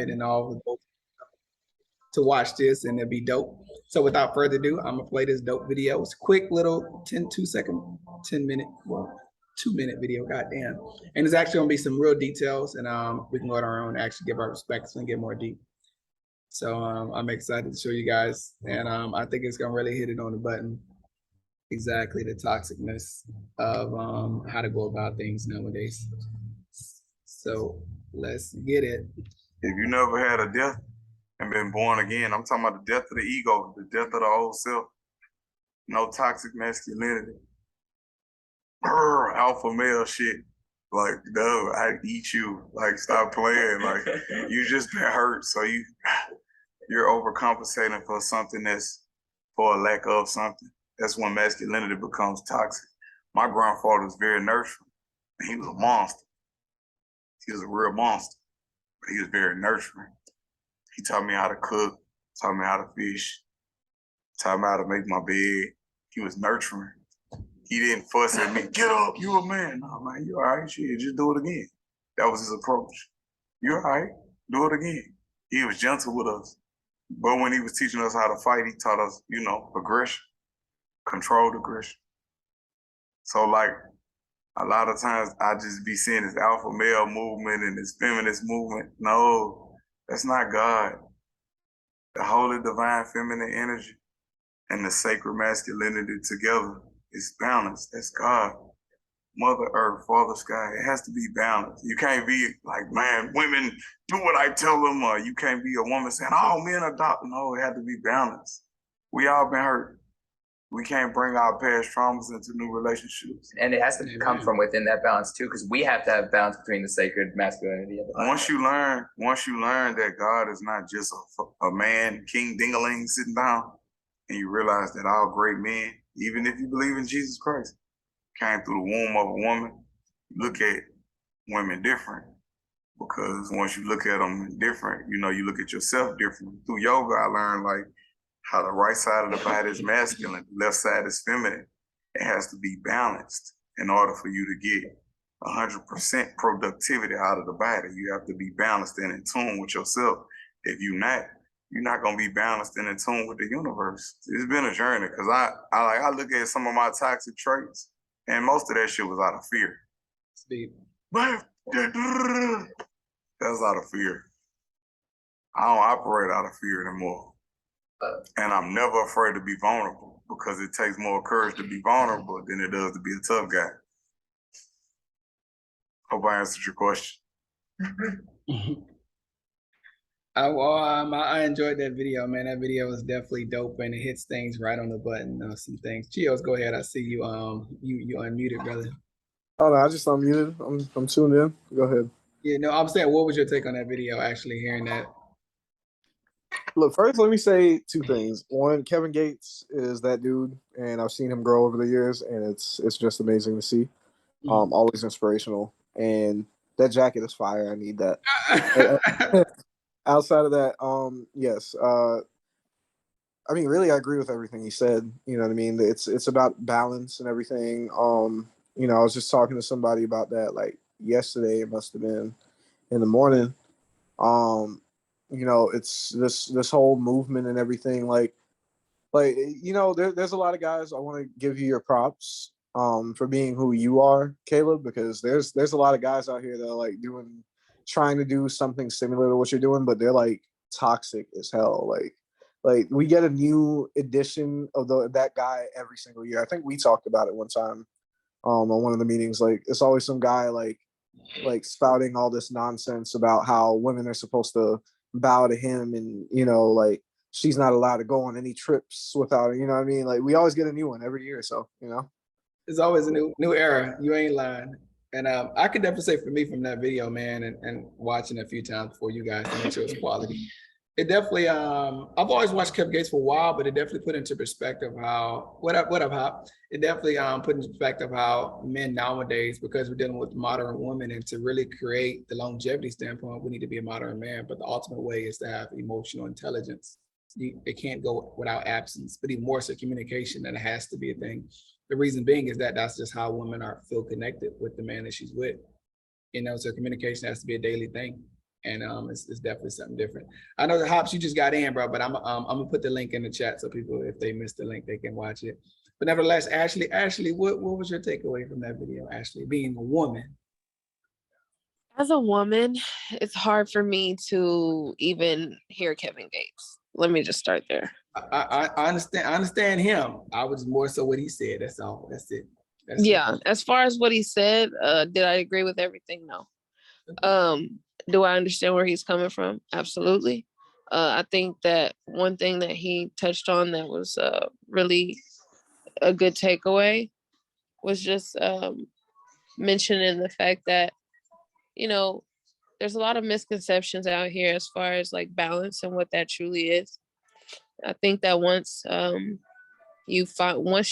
and all of those to watch this, and it'll be dope. So without further ado, I'm gonna play this dope video. It's a quick little 10 minute, well, 2 minute video, goddamn. And it's actually gonna be some real details, and we can go on our own, actually give our respects and get more deep. So I'm excited to show you guys, and I think it's gonna really hit it on the button. Exactly the toxicness of how to go about things nowadays. So let's get it. If you never had a death and been born again, I'm talking about the death of the ego, the death of the old self. No toxic masculinity. Alpha male shit. Like, no, I eat you. Like, stop playing. Like, you just been hurt, so you're overcompensating for something that's for a lack of something. That's when masculinity becomes toxic. My grandfather was very nurturing. He was a monster. He was a real monster. But he was very nurturing. He taught me how to cook, taught me how to fish, taught me how to make my bed. He was nurturing. He didn't fuss at me, get up, you a man. No, man, you all right, shit, just do it again. That was his approach. You all right, do it again. He was gentle with us. But when he was teaching us how to fight, he taught us, aggression, controlled aggression. So like, a lot of times I just be seeing this alpha male movement and this feminist movement. No, that's not God. The holy divine feminine energy and the sacred masculinity together is balanced. That's God. Mother Earth, Father Sky, it has to be balanced. You can't be like, man, women do what I tell them, or you can't be a woman saying, oh, men adopt. No, it had to be balanced. We all been hurt. We can't bring our past traumas into new relationships. And it has to come from within that balance too, because we have to have balance between the sacred masculinity and the Once you learn that God is not just a man, King Dingaling sitting down, and you realize that all great men, even if you believe in Jesus Christ, came through the womb of a woman, you look at women different. Because once you look at them different, you look at yourself different. Through yoga, I learned like how the right side of the body is masculine, the left side is feminine. It has to be balanced in order for you to get 100% productivity out of the body. You have to be balanced and in tune with yourself. If you're not gonna be balanced and in tune with the universe. It's been a journey because I look at some of my toxic traits, and most of that shit was out of fear. Steve. That's out of fear. I don't operate out of fear anymore. And I'm never afraid to be vulnerable because it takes more courage to be vulnerable than it does to be a tough guy. Hope I answered your question. I enjoyed that video, man. That video was definitely dope, and it hits things right on the button. Some things. Chios, go ahead. I see you. You unmuted, brother. Oh no, I just unmuted. I'm tuned in. Go ahead. Yeah, no, I'm saying, what was your take on that video? Actually, hearing that. Look, first, let me say two things. One, Kevin Gates is that dude, and I've seen him grow over the years, and it's just amazing to see. Always inspirational, and that jacket is fire. I need that. Outside of that, yes. I mean, really, I agree with everything he said. You know what I mean? It's about balance and everything. I was just talking to somebody about that like yesterday. It must have been in the morning. It's this whole movement and everything. There's a lot of guys. I want to give you your props for being who you are, Caleb, because there's a lot of guys out here that are like trying to do something similar to what you're doing, but they're like toxic as hell. Like we get a new edition of that guy every single year. I think we talked about it one time on one of the meetings. Like it's always some guy like spouting all this nonsense about how women are supposed to bow to him, and like she's not allowed to go on any trips without, you know what I mean? Like we always get a new one every year, so It's always a new era. You ain't lying. And I could definitely say for me from that video, man, and watching it a few times before you guys to make sure it's quality. It definitely, I've always watched Kevin Gates for a while, but it definitely put into perspective how, what up, Hop? It definitely put into perspective how men nowadays, because we're dealing with modern women, and to really create the longevity standpoint, we need to be a modern man. But the ultimate way is to have emotional intelligence. It can't go without absence, but even more so communication, that it has to be a thing. The reason being is that that's just how women feel connected with the man that she's with. So communication has to be a daily thing. And it's definitely something different. I know the Hops, you just got in, bro, but I'm gonna put the link in the chat so people, if they missed the link, they can watch it. But nevertheless, Ashley, what was your takeaway from that video? Ashley, being a woman. As a woman, it's hard for me to even hear Kevin Gates. Let me just start there. I understand him. I was more so what he said. That's all. That's it. Yeah. As far as what he said, did I agree with everything? No. Do I understand where he's coming from? Absolutely. I think that one thing that he touched on that was really a good takeaway was just mentioning the fact that, you know, there's a lot of misconceptions out here as far as like balance and what that truly is. I think that once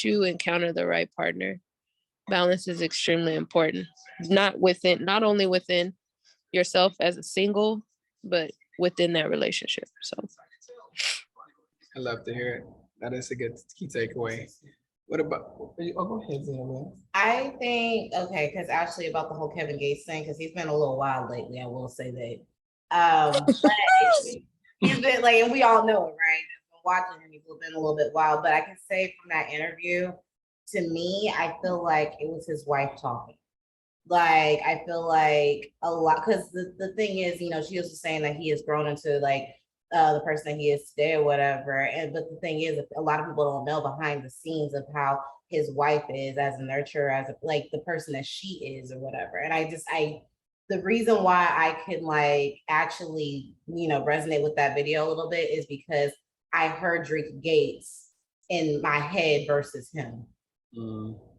you encounter the right partner, balance is extremely important. Not only within yourself as a single, but within that relationship. So I love to hear it. That is a good key takeaway. What about? Oh, go ahead, Zena. I think because actually about the whole Kevin Gates thing, because he's been a little wild lately. I will say that. But he's been like, and we all know it, right? Watching him, he's been a little bit wild. But I can say from that interview, to me, I feel like it was his wife talking. Like I feel like a lot, because the thing is, she was saying that he has grown into like the person that he is today or whatever. And but the thing is, a lot of people don't know behind the scenes of how his wife is as a nurturer, as like the person that she is or whatever. And the reason why I can like actually, resonate with that video a little bit is because I heard Drake Gates in my head versus him,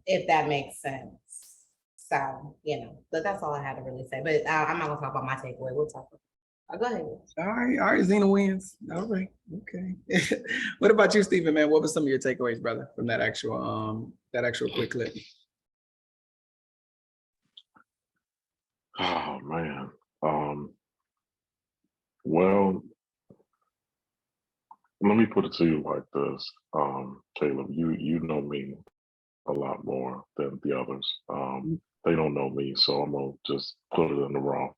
if that makes sense. So, but that's all I had to really say. But I'm not gonna talk about my takeaway. We'll talk about. Go ahead. All right, Zena wins. All right, okay. What about you, Stephen, man? What were some of your takeaways, brother, from that actual quick clip? Oh man. Well, let me put it to you like this. Caleb, you know me a lot more than the others. They don't know me, so I'm gonna just put it in the raw.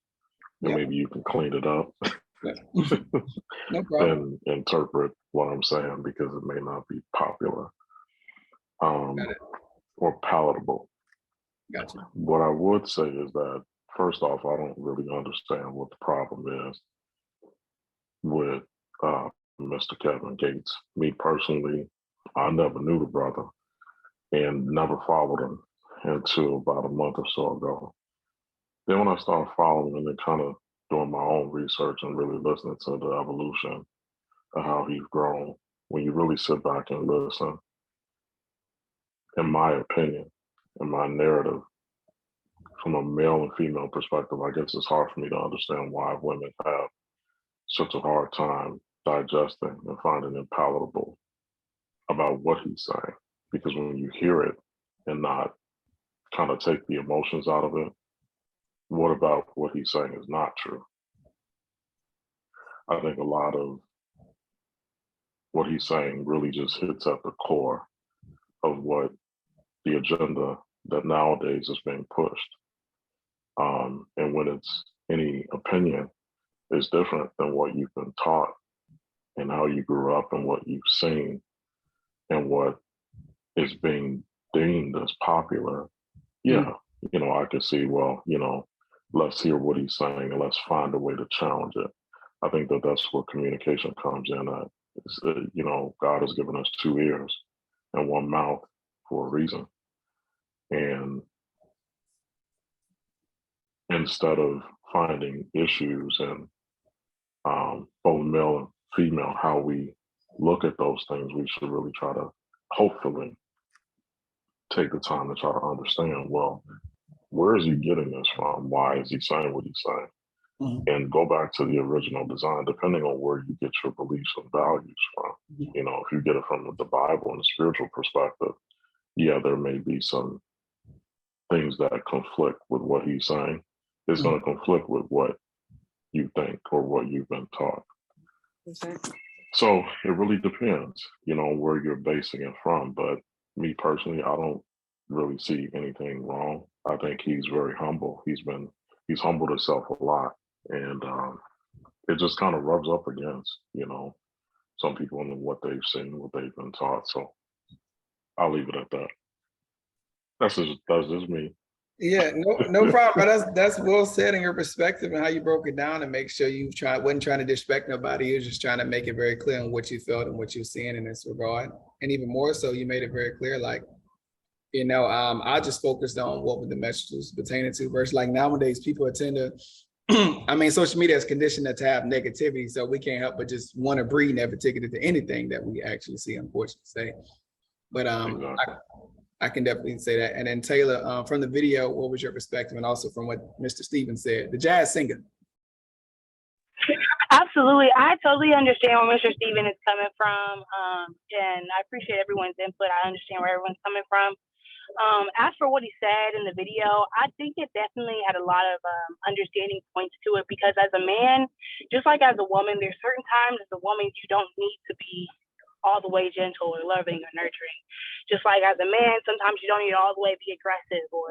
And Yep. maybe you can clean it up No problem. and interpret what I'm saying because it may not be popular or palatable. Gotcha. What I would say is that, first off, I don't really understand what the problem is with Mr. Kevin Gates. Me personally, I never knew the brother and never followed him until about a month or so ago. Then when I started following him and kind of doing my own research and really listening to the evolution of how he's grown, when you really sit back and listen, in my opinion, in my narrative, from a male and female perspective, I guess it's hard for me to understand why women have such a hard time digesting and finding it palatable about what he's saying. Because when you hear it and not kind of take the emotions out of it, what about what he's saying is not true? I think a lot of what he's saying really just hits at the core of what the agenda that nowadays is being pushed. And when it's any opinion, is different than what you've been taught and how you grew up and what you've seen and what is being deemed as popular. Yeah, I could see, well, let's hear what he's saying and let's find a way to challenge it. I think that that's where communication comes in. God has given us 2 ears and 1 mouth for a reason. And instead of finding issues and both male and female, how we look at those things, we should really try to hopefully take the time to try to understand, well, where is he getting this from? Why is he saying what he's saying? And go back to the original design, depending on where you get your beliefs and values from. If you get it from the Bible and the spiritual perspective, yeah, there may be some things that conflict with what he's saying. It's going to conflict with what you think or what you've been taught. Exactly. So it really depends, where you're basing it from. But me personally, I don't really see anything wrong. I think he's very humble. He's humbled himself a lot. And it just kind of rubs up against, some people and what they've seen, what they've been taught. So I'll leave it at that. That's just me. Yeah, no problem. That's well said in your perspective and how you broke it down, and make sure you wasn't trying to disrespect nobody. You were just trying to make it very clear on what you felt and what you're seeing in this regard. And even more so, you made it very clear, like, I just focused on what the message was pertaining to, versus like nowadays people tend to, I mean, social media is conditioned to have negativity, so we can't help but just want to breed negativity to anything that we actually see, unfortunately say. But Exactly. I can definitely say that. And then Taylor, from the video, what was your perspective? And also from what Mr. Stevens said, the jazz singer. Absolutely. I totally understand where Mr. Steven is coming from. And I appreciate everyone's input. I understand where everyone's coming from. As for what he said in the video, I think it definitely had a lot of understanding points to it, because as a man, just like as a woman, there's certain times as a woman you don't need to be all the way gentle or loving or nurturing. Just like as a man, sometimes you don't need to all the way be aggressive or,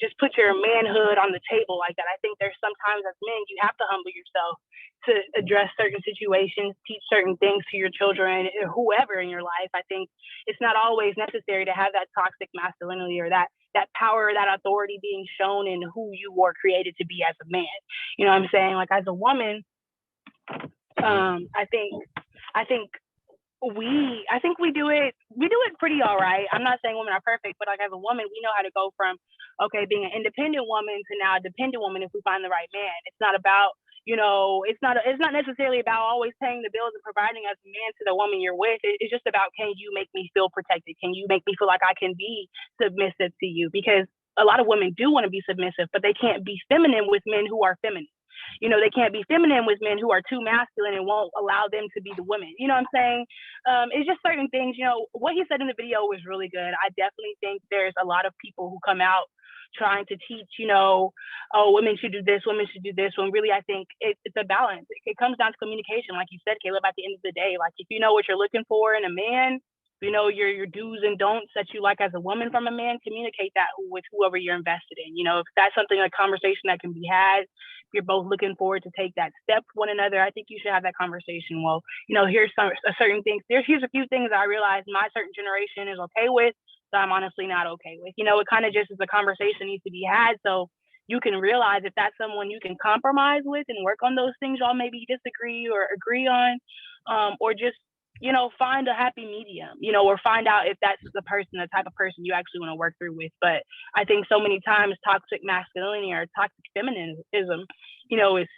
just put your manhood on the table like that. I think there's sometimes as men, you have to humble yourself to address certain situations, teach certain things to your children, or whoever in your life. I think it's not always necessary to have that toxic masculinity or that power, that authority being shown in who you were created to be as a man. You know what I'm saying? Like as a woman, I think we do it pretty all right. I'm not saying women are perfect, but like as a woman, we know how to go from being an independent woman to now a dependent woman if we find the right man. It's not about, it's not necessarily about always paying the bills and providing as a man to the woman you're with. It's just about, can you make me feel protected? Can you make me feel like I can be submissive to you? Because a lot of women do want to be submissive, but they can't be feminine with men who are feminine. They can't be feminine with men who are too masculine and won't allow them to be the women. You know what I'm saying? It's just certain things. What he said in the video was really good. I definitely think there's a lot of people who come out trying to teach, women should do this, women should do this, when really I think it's a balance. It comes down to communication. Like you said, Caleb, at the end of the day, like if you know what you're looking for in a man, your do's and don'ts that you like as a woman from a man, communicate that with whoever you're invested in. If that's something, a conversation that can be had, if you're both looking forward to take that step for one another, I think you should have that conversation. Well, here's certain things. Here's a few things I realized my certain generation is okay with, that I'm honestly not okay with. It kind of just is a conversation needs to be had. So you can realize if that's someone you can compromise with and work on those things y'all maybe disagree or agree on, or just find a happy medium, or find out if that's the type of person you actually want to work through with. But I think so many times toxic masculinity or toxic feminism, is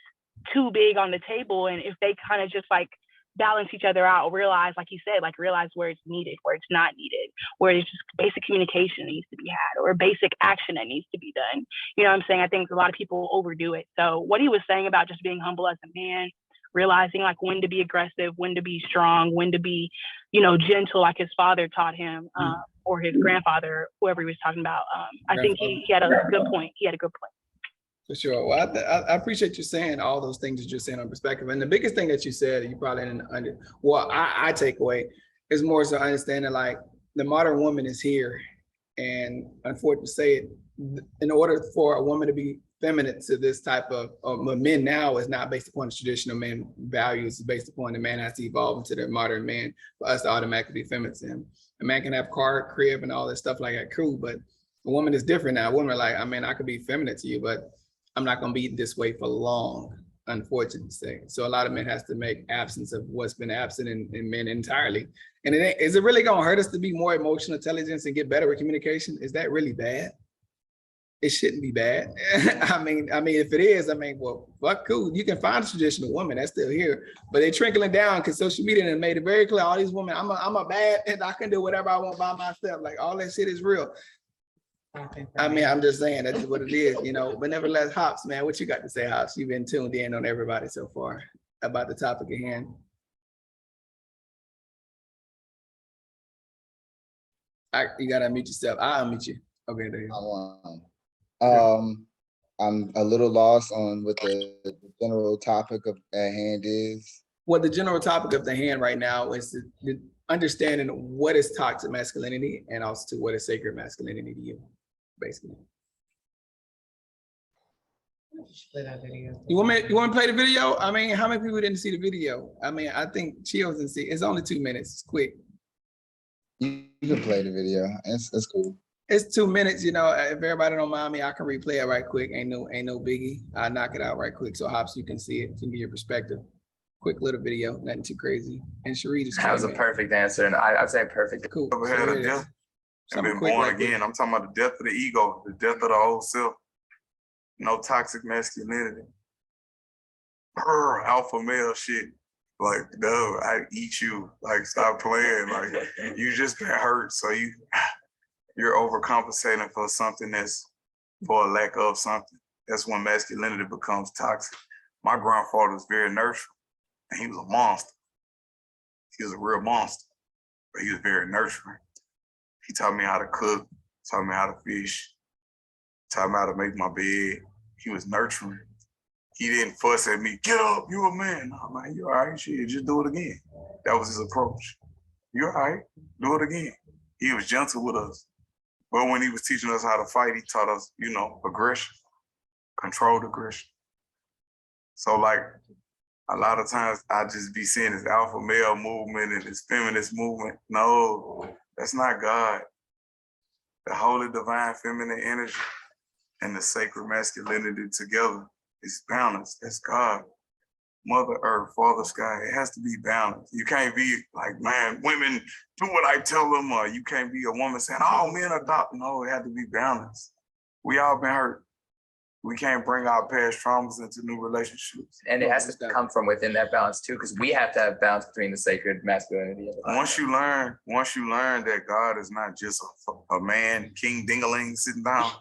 too big on the table. And if they kind of just like balance each other out, realize, like you said, realize where it's needed, where it's not needed, where it's just basic communication needs to be had or basic action that needs to be done. You know what I'm saying? I think a lot of people overdo it. So what he was saying about just being humble as a man, realizing when to be aggressive, when to be strong, when to be, gentle, like his father taught him, or his grandfather, whoever he was talking about. I think he had a good point. He had a good point. For sure. Well, I appreciate you saying all those things that you're saying on perspective. And the biggest thing that you said, you probably didn't I take away is more so understanding like the modern woman is here. And unfortunately to say it, in order for a woman to be feminine to this type of men now is not based upon the traditional man values. It's based upon the man has to evolve into the modern man for us to automatically be feminine to him. A man can have car, crib, and all that stuff like that, cool, but a woman is different now. A woman like, I could be feminine to you, but I'm not gonna be this way for long, unfortunately to say. So a lot of men has to make absence of what's been absent in men entirely. And is it really gonna hurt us to be more emotional intelligence and get better with communication? Is that really bad? It shouldn't be bad. I mean, if it is, well, fuck, cool. You can find a traditional woman that's still here, but they're trickling down because social media has made it very clear. All these women, I'm a bad, and I can do whatever I want by myself. Like all that shit is real. I'm just saying that's what it is, But nevertheless, Hops, man, what you got to say, Hops? You've been tuned in on everybody so far about the topic at hand. You gotta unmute yourself. I'll unmute you. Okay, there you go. I'm a little lost on what the general topic at hand is. Well, the general topic of the hand right now is the understanding what is toxic masculinity and also what is sacred masculinity to you, basically. Play that video. You want to play the video? I mean, how many people didn't see the video? I mean, I think Chills didn't see. It's only 2 minutes. It's quick. You can play the video. It's cool. It's 2 minutes. You know, if everybody don't mind me, I can replay it right quick. Ain't no biggie. I knock it out right quick so Hops, you can see it, can get your perspective. Quick little video, nothing too crazy. And Sheree just That was a perfect answer, and I'd say perfect. Cool. Ever So had here a it death is. and Something been quick born right quick. again? I'm talking about the death of the ego, the death of the old self. No toxic masculinity. Alpha male shit. Like, no, I eat you. Like, stop playing. Like, you just been hurt, so you're overcompensating for something that's for a lack of something. That's when masculinity becomes toxic. My grandfather was very nurturing, and he was a monster. He was a real monster, but he was very nurturing. He taught me how to cook, taught me how to fish, taught me how to make my bed. He was nurturing. He didn't fuss at me, get up, you a man. No, man, you all right, shit, just do it again. That was his approach. You all right, do it again. He was gentle with us. But when he was teaching us how to fight, he taught us, you know, aggression, controlled aggression. So like, a lot of times I just be seeing this alpha male movement and this feminist movement. No, that's not God. The holy divine feminine energy and the sacred masculinity together is balanced. That's God. Mother Earth, Father Sky, it has to be balanced. You can't be like, man, women do what I tell them, or you can't be a woman saying, oh, men adopt. No, it had to be balanced. We all been hurt. We can't bring our past traumas into new relationships. And it has to come from within that balance too, because we have to have balance between the sacred masculinity and the divine. Once you learn that God is not just a man, King Dingaling sitting down,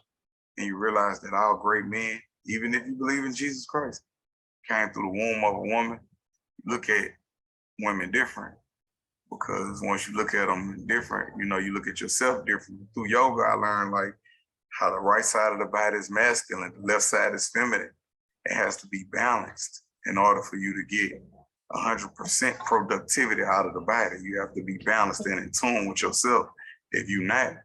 and you realize that all great men, even if you believe in Jesus Christ, came through the womb of a woman, you look at women different. Because once you look at them different, you know, you look at yourself different. Through yoga, I learned like how the right side of the body is masculine, the left side is feminine. It has to be balanced in order for you to get 100% productivity out of the body. You have to be balanced and in tune with yourself. If you're not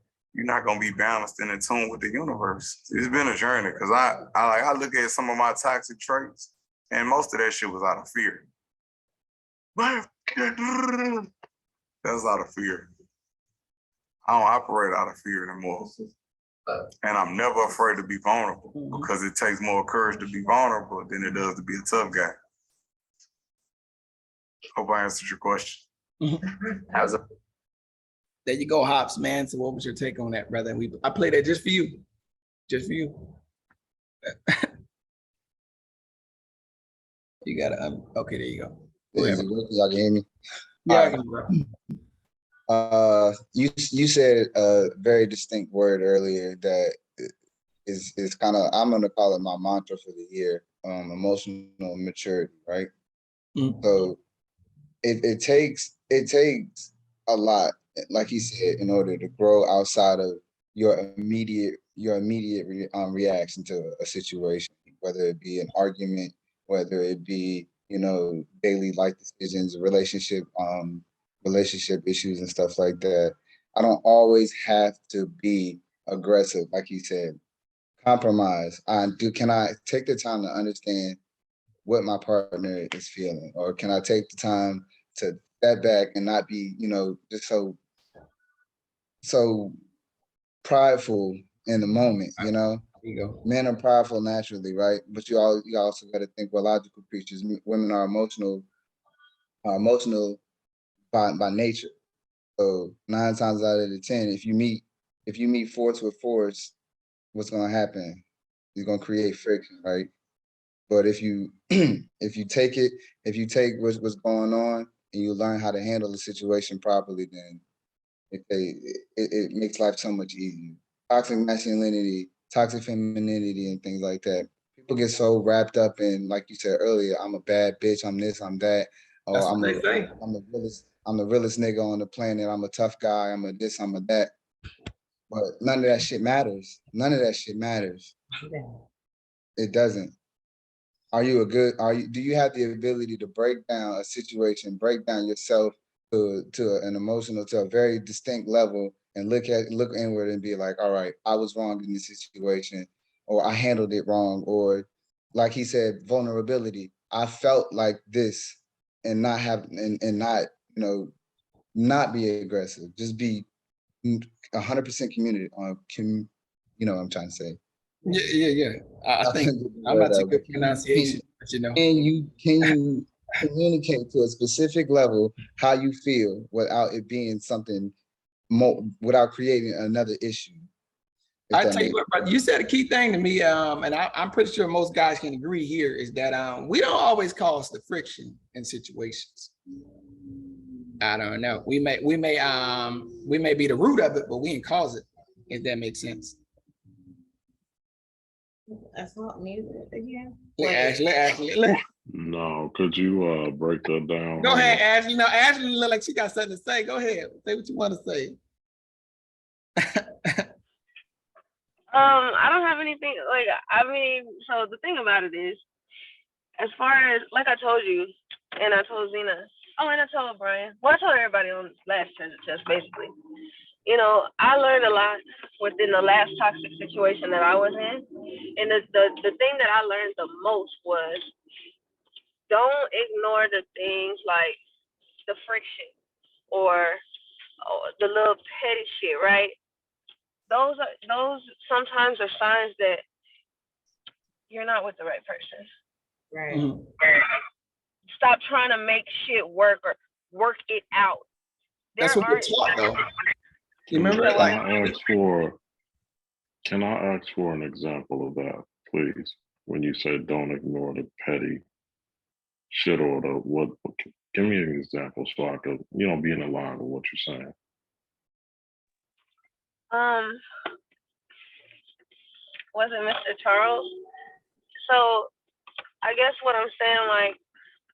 gonna be balanced and in tune with the universe. It's been a journey because I look at some of my toxic traits, and most of that shit was out of fear. That's out of fear. I don't operate out of fear anymore. And I'm never afraid to be vulnerable because it takes more courage to be vulnerable than it does to be a tough guy. Hope I answered your question. How's it? There you go, Hops, man. So what was your take on that, brother? I played that just for you. Just for you. You gotta, okay, there you go. Is it good? Y'all can hear me? Yeah, I can, you said a very distinct word earlier that is kind of, I'm gonna call it my mantra for the year, emotional maturity, right? Mm. So it takes a lot, like you said, in order to grow outside of your immediate reaction to a situation, whether it be an argument, whether it be, you know, daily life decisions, relationship issues and stuff like that. I don't always have to be aggressive, like you said. Compromise. Can I take the time to understand what my partner is feeling? Or can I take the time to step back and not be, you know, just so prideful in the moment, you know? There you go. Men are prideful naturally, right? But you also got to think we're logical creatures. Women are emotional by nature. So 9 times out of the 10, if you meet force with force, what's gonna happen? You're gonna create friction, right? But if you if you take what's going on and you learn how to handle the situation properly, then it makes life so much easier. Toxic masculinity, toxic femininity, and things like that. People get so wrapped up in, like you said earlier, I'm a bad bitch, I'm this, I'm that, or That's what they say. I'm the realest nigga on the planet, I'm a tough guy, I'm a this, I'm a that. But none of that shit matters. None of that shit matters. It doesn't. Do you have the ability to break down a situation, break down yourself to an emotional, to a very distinct level, and look inward and be like, all right, I was wrong in this situation, or I handled it wrong, or like he said, vulnerability. I felt like this and not have and not, you know, not be aggressive, just be 100% community on you know what I'm trying to say. Yeah. I think I'm not too good pronunciation, but you know. Can you communicate to a specific level how you feel without it being something more, without creating another issue? I tell you what, brother, you said a key thing to me, and I'm pretty sure most guys can agree here, is that we don't always cause the friction in situations. I don't know. We may be the root of it, but we didn't cause it, if that makes sense. That's not music again. Ashley. No, could you break that down? Go ahead, Ashley. No, Ashley look like she got something to say. Go ahead. Say what you want to say. I don't have anything like, I mean, so the thing about it is, as far as, like I told you, and I told Zena, and I told Brian, well, I told everybody on this last treasure chest, basically. You know, I learned a lot within the last toxic situation that I was in. And the thing that I learned the most was, don't ignore the things like the friction or the little petty shit, right? Those sometimes are signs that you're not with the right person. Right. Mhm. Stop trying to make shit work or work it out. That's what we're taught, though. You remember? Can I ask for an example of that, please? When you say don't ignore the petty shit or the what? Give me an example so I could, you know, be in line with what you're saying. Was it Mr. Charles? So I guess what I'm saying, like,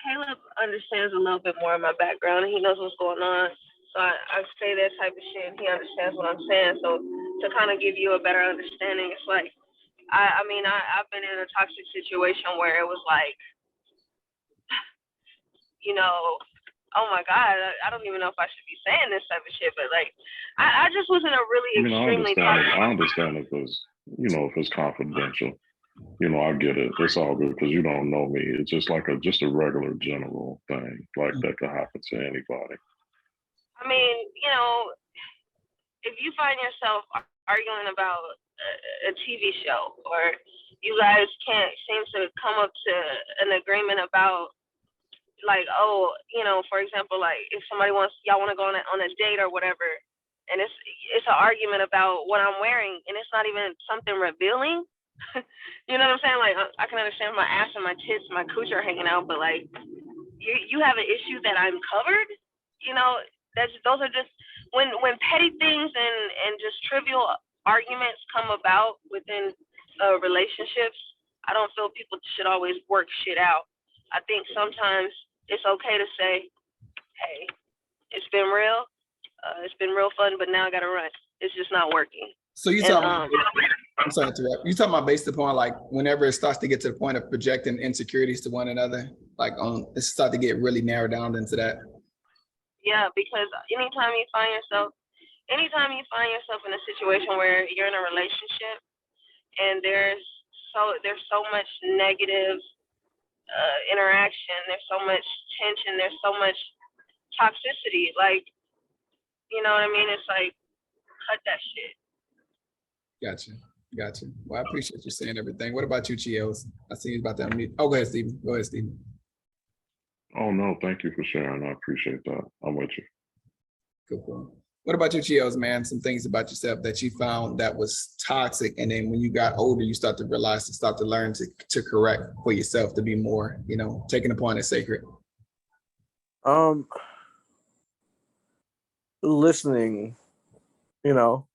Caleb understands a little bit more of my background and he knows what's going on. So I say that type of shit and he understands what I'm saying. So to kind of give you a better understanding, it's like, I've been in a toxic situation where it was like, you know, oh my God, I don't even know if I should be saying this type of shit, but like, I just was in a really extremely toxic. I understand if it's, you know, if it's confidential. You know, I get it. It's all good because you don't know me. It's just like just a regular general thing like that could happen to anybody. I mean, you know, if you find yourself arguing about a TV show or you guys can't seem to come up to an agreement about, like, oh, you know, for example, like if somebody y'all want to go on a date or whatever, and it's an argument about what I'm wearing and it's not even something revealing. You know what I'm saying? Like, I can understand my ass and my tits, my cooch are hanging out, but like, you have an issue that I'm covered. You know, those are just when petty things and just trivial arguments come about within relationships. I don't feel people should always work shit out. I think sometimes it's okay to say, hey, it's been real fun, but now I gotta run. It's just not working. So you talking about, I'm sorry to interrupt. You talking about based upon like whenever it starts to get to the point of projecting insecurities to one another, like it start to get really narrowed down into that. Yeah, because anytime you find yourself in a situation where you're in a relationship and there's so much negative interaction, there's so much tension, there's so much toxicity, like, you know what I mean? It's like, cut that shit. Gotcha. Well, I appreciate you saying everything. What about you, Chios? I see you about to unmute. Oh, go ahead, Stephen. Oh, no, thank you for sharing. I appreciate that. I'm with you. Cool. What about you, Chios, man? Some things about yourself that you found that was toxic, and then when you got older, you start to realize, to learn to correct for yourself, to be more, you know, taken upon as sacred. Listening, you know,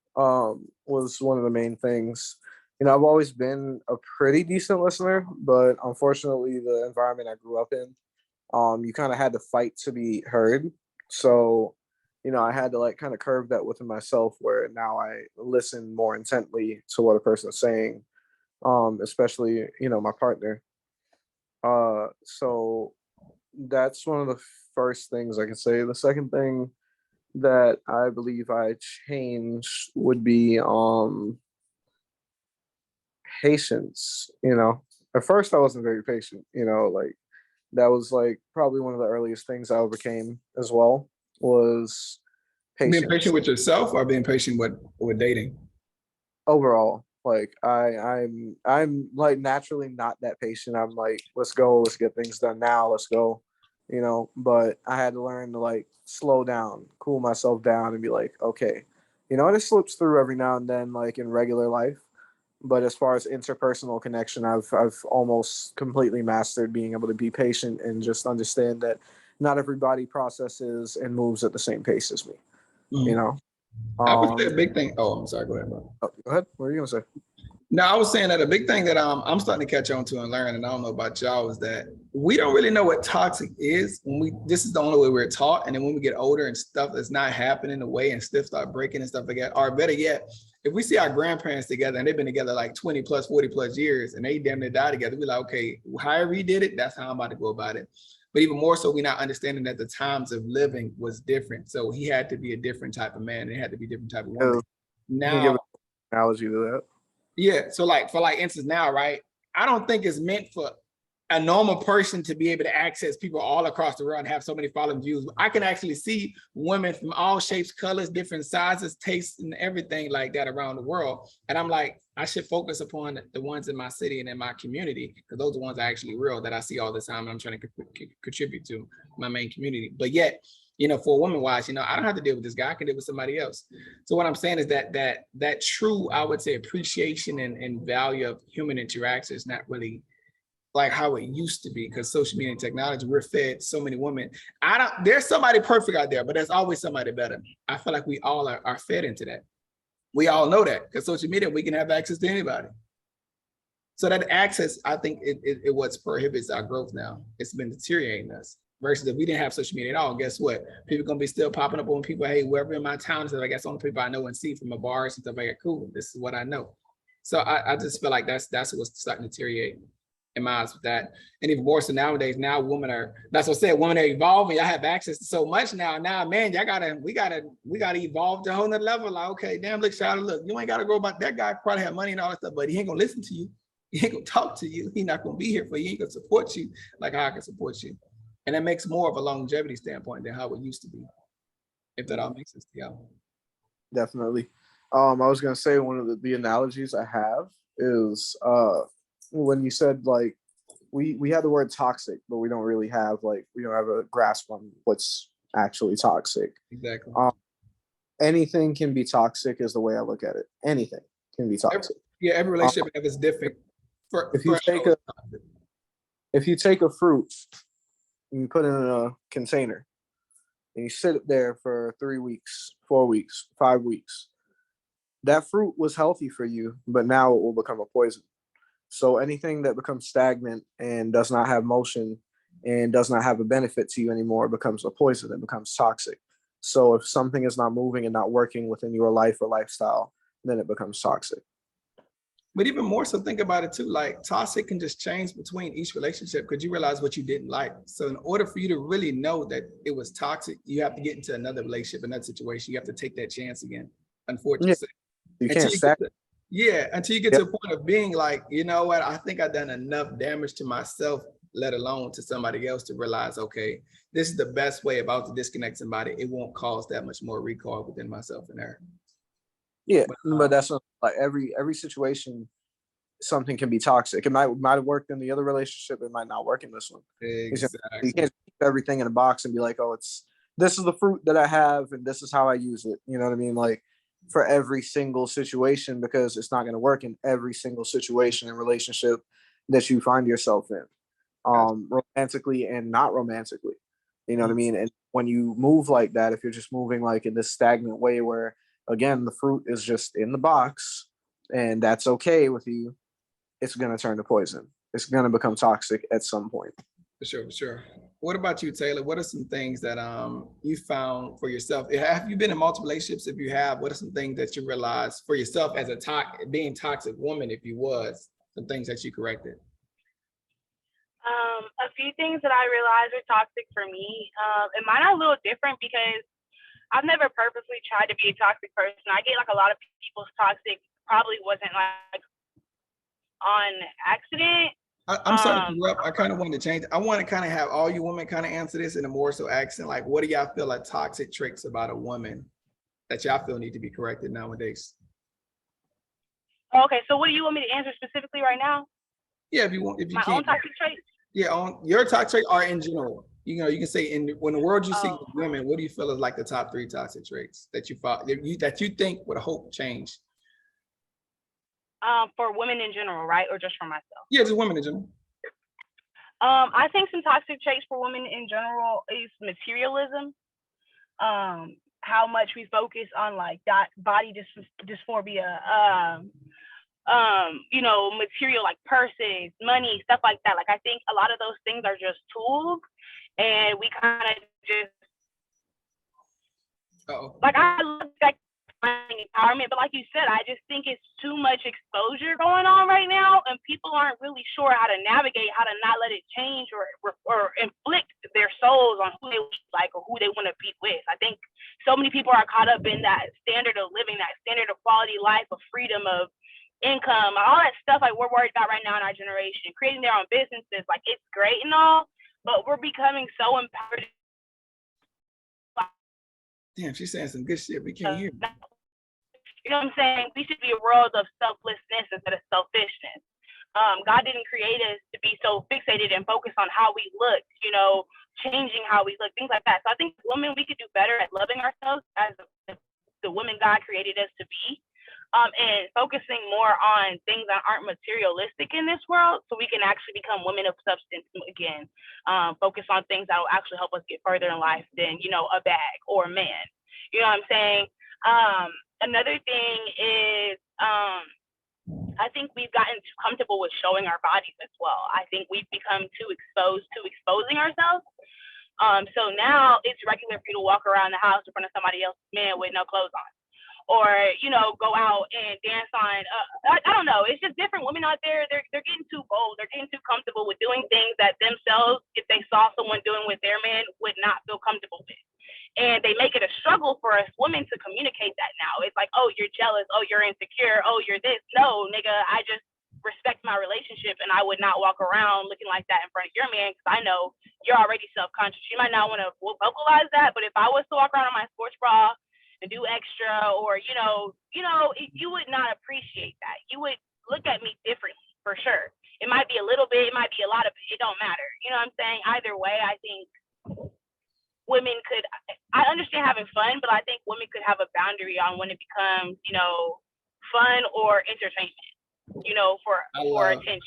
was one of the main things. You know, I've always been a pretty decent listener, but unfortunately, the environment I grew up in, you kind of had to fight to be heard. So, you know, I had to like kind of curve that within myself, where now I listen more intently to what a person is saying, especially, you know, my partner. So that's one of the first things I can say. The second thing that I believe I changed would be patience. You know, At first I wasn't very patient, you know, like that was like probably one of the earliest things I overcame as well was Being patience patient with yourself or being patient with dating? overall. Like I'm like naturally not that patient. I'm like, let's go, let's get things done now, let's go, you know. But I had to learn to like slow down, cool myself down, and be like, okay, you know, and it slips through every now and then, like in regular life. But as far as interpersonal connection, I've almost completely mastered being able to be patient and just understand that not everybody processes and moves at the same pace as me. You know. I would say a big thing. Oh, I'm sorry. Go ahead, bro. Go ahead. What are you gonna say? No, I was saying that a big thing that I'm starting to catch on to and learn, and I don't know about y'all, is that we don't really know what toxic is when we. This is the only way we're taught, and then when we get older and stuff is not happening the way, and stuff start breaking and stuff like that. Or better yet, if we see our grandparents together and they've been together like 20 plus, 40 plus years, and they damn near die together, we're like, okay, however he did it, that's how I'm about to go about it. But even more so, we're not understanding that the times of living was different. So he had to be a different type of man. It had to be a different type of woman. You can give Now, an analogy to that. yeah. So like for like instance now, right? I don't think it's meant for a normal person to be able to access people all across the world and have so many following views. I can actually see women from all shapes, colors, different sizes, tastes, and everything like that around the world. And I'm like, I should focus upon the ones in my city and in my community, because those are the ones that are actually real that I see all the time and I'm trying to contribute to my main community. But yet, you know, for a woman wise, you know, I don't have to deal with this guy. I can deal with somebody else. So what I'm saying is that true, I would say, appreciation and value of human interaction is not really like how it used to be, because social media and technology, we're fed so many women. There's somebody perfect out there, but there's always somebody better. I feel like we all are fed into that. We all know that because social media, we can have access to anybody. So that access, I think it what prohibits our growth now. It's been deteriorating us. Versus if we didn't have social media at all, guess what? People gonna be still popping up on people, hey, wherever in my town, so I guess only people I know and see from the bars and stuff like that. Cool, this is what I know. So I just feel like that's what's starting to deteriorate in my eyes with that. And even more so nowadays, now women are, that's what I said, women are evolving. Y'all have access to so much now. Now, man, we gotta evolve to a whole nother level. Like, okay, damn, look, Charlotte, look, you ain't gotta go about that guy probably have money and all that stuff, but he ain't gonna listen to you. He ain't gonna talk to you. He not gonna be here for you. He ain't gonna support you like how I can support you. And that makes more of a longevity standpoint than how it used to be. If that all makes sense to y'all. Definitely. I was gonna say one of the analogies I have is when you said like we have the word toxic, but we don't really have we don't have a grasp on what's actually toxic. Exactly. Anything can be toxic is the way I look at it. Anything can be toxic. Every relationship is different. If you take a fruit and you put it in a container and you sit it there for 3 weeks, 4 weeks, 5 weeks, that fruit was healthy for you, but now it will become a poison. So anything that becomes stagnant and does not have motion and does not have a benefit to you anymore becomes a poison. It becomes toxic. So if something is not moving and not working within your life or lifestyle, then it becomes toxic. But even more so, think about it too. Like toxic can just change between each relationship because you realize what you didn't like. So in order for you to really know that it was toxic, you have to get into another relationship, another situation. You have to take that chance again. Unfortunately, you can't stack. Until you get to a point of being like, you know what? I think I've done enough damage to myself, let alone to somebody else, to realize, okay, this is the best way about to disconnect somebody. It won't cause that much more recoil within myself and her. Yeah, but that's not, like every situation, something can be toxic. It might have worked in the other relationship. It might not work in this one. Exactly. You can't keep everything in a box and be like, oh, this is the fruit that I have and this is how I use it. You know what I mean? Like for every single situation, because it's not going to work in every single situation and relationship that you find yourself in, romantically and not romantically. You know what I mean? And when you move like that, if you're just moving like in this stagnant way where, again, the fruit is just in the box and that's okay with you, it's going to turn to poison. It's going to become toxic at some point. For sure. What about you, Taylor? What are some things that you found for yourself? Have you been in multiple relationships? If you have, what are some things that you realized for yourself as being toxic woman, if you was, some things that you corrected? A few things that I realized are toxic for me. And mine are a little different because I've never purposely tried to be a toxic person. I get like a lot of people's toxic probably wasn't like on accident. I'm sorry to interrupt. I kind of wanted to change. I want to kind of have all you women kind of answer this in a more so accent. Like, what do y'all feel like toxic traits about a woman that y'all feel need to be corrected nowadays? Okay, so what do you want me to answer specifically right now? Yeah, if you want, if you My can. own toxic traits? Yeah, on your toxic trait or in general. You know, you can say in when the world you see Oh. with women, what do you feel is like the top 3 toxic traits that you thought that you think would hope change? For women in general, right? Or just for myself? Yeah, just women in general. I think some toxic traits for women in general is materialism. How much we focus on like body dysphoria, you know, material like purses, money, stuff like that. Like I think a lot of those things are just tools, and we kind of just like I love like empowerment, but like you said, I just think it's too much exposure going on right now, and people aren't really sure how to navigate, how to not let it change or inflict their souls on who they like or who they want to be with. I think so many people are caught up in that standard of living, that standard of quality life, of freedom, of income, all that stuff like we're worried about right now in our generation, creating their own businesses. Like it's great and all, but we're becoming so empowered. Damn, she's saying some good shit. We can't hear. You know what I'm saying? We should be a world of selflessness instead of selfishness. God didn't create us to be so fixated and focused on how we look, you know, changing how we look, things like that. So I think women, we could do better at loving ourselves as the women God created us to be, and focusing more on things that aren't materialistic in this world, so we can actually become women of substance again. Focus on things that will actually help us get further in life than, you know, a bag or a man. You know what I'm saying? Another thing is, I think we've gotten too comfortable with showing our bodies as well. I think we've become too exposed to exposing ourselves. So now it's regular for you to walk around the house in front of somebody else's man with no clothes on, or you know, go out and dance on. I don't know. It's just different women out there. They're getting too bold. They're getting too comfortable with doing things that themselves, if they saw someone doing with their man, would not feel comfortable with. And they make it a struggle for us women to communicate that now. It's like, oh, you're jealous. Oh, you're insecure. Oh, you're this. No, nigga, I just respect my relationship, and I would not walk around looking like that in front of your man, because I know you're already self-conscious. You might not want to vocalize that, but if I was to walk around in my sports bra and do extra, or you would not appreciate that. You would look at me differently for sure. It might be a little bit, it might be a lot of it. It don't matter. You know what I'm saying? Either way, I think women could, I understand having fun, but I think women could have a boundary on when it becomes, you know, fun or entertainment, you know, for attention.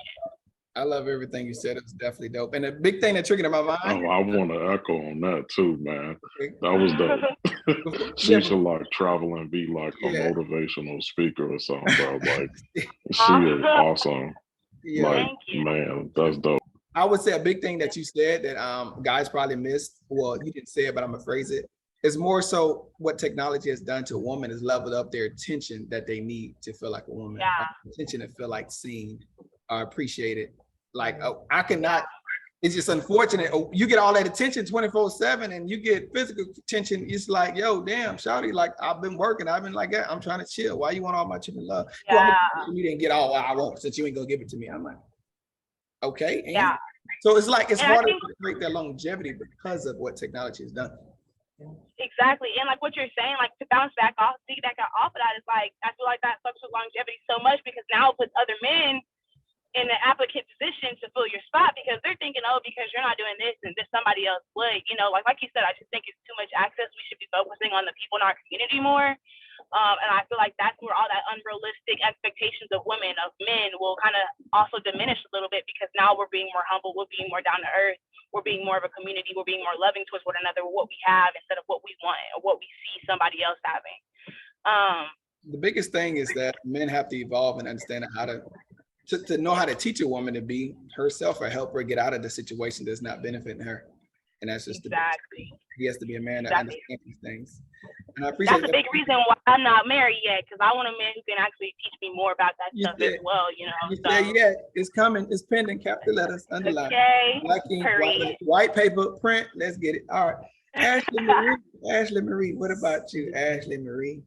I love everything you said. It's definitely dope. And a big thing that triggered in my mind. Oh, I want to echo on that too, man. That was dope. She should like travel and be like a motivational speaker or something, bro. Like she is awesome. Yeah. Like, man, that's dope. I would say a big thing that you said that guys probably missed. Well, you didn't say it, but I'm gonna phrase it. It's more so what technology has done to a woman is leveled up their attention that they need to feel like a woman. Yeah. Attention to feel like seen or appreciated. Like, oh, I cannot. It's just unfortunate. Oh, you get all that attention 24/7 and you get physical attention. It's like, yo, damn, shawty, like I've been working. I've been like that. I'm trying to chill. Why you want all my chicken love? Yeah. You didn't get all I want since you ain't gonna give it to me. I'm like, okay. And yeah. so it's like, it's harder to create that longevity because of what technology has done. Exactly. And like what you're saying, like to bounce back off, piggyback off of that, is like, I feel like that sucks with longevity so much, because now it puts other men in the applicant position to fill your spot, because they're thinking, oh, because you're not doing this and this somebody else would, you know, like you said, I just think it's too much access. We should be focusing on the people in our community more. And I feel like that's where all that unrealistic expectations of women, of men, will kind of also diminish a little bit, because now we're being more humble, we're being more down to earth, we're being more of a community, we're being more loving towards one another, what we have instead of what we want or what we see somebody else having. The biggest thing is that men have to evolve and understand how to know how to teach a woman to be herself or help her get out of the situation that's not benefiting her. And that's just he has to be a man that understands these things. And I appreciate that's a big reason why I'm not married yet, because I want a man who can actually teach me more about that stuff as well, you know. Yeah, it's coming, it's pending, capital letters, underline. Okay. Black ink, white paper, print, let's get it. All right. Ashley Marie, what about you, Ashley Marie?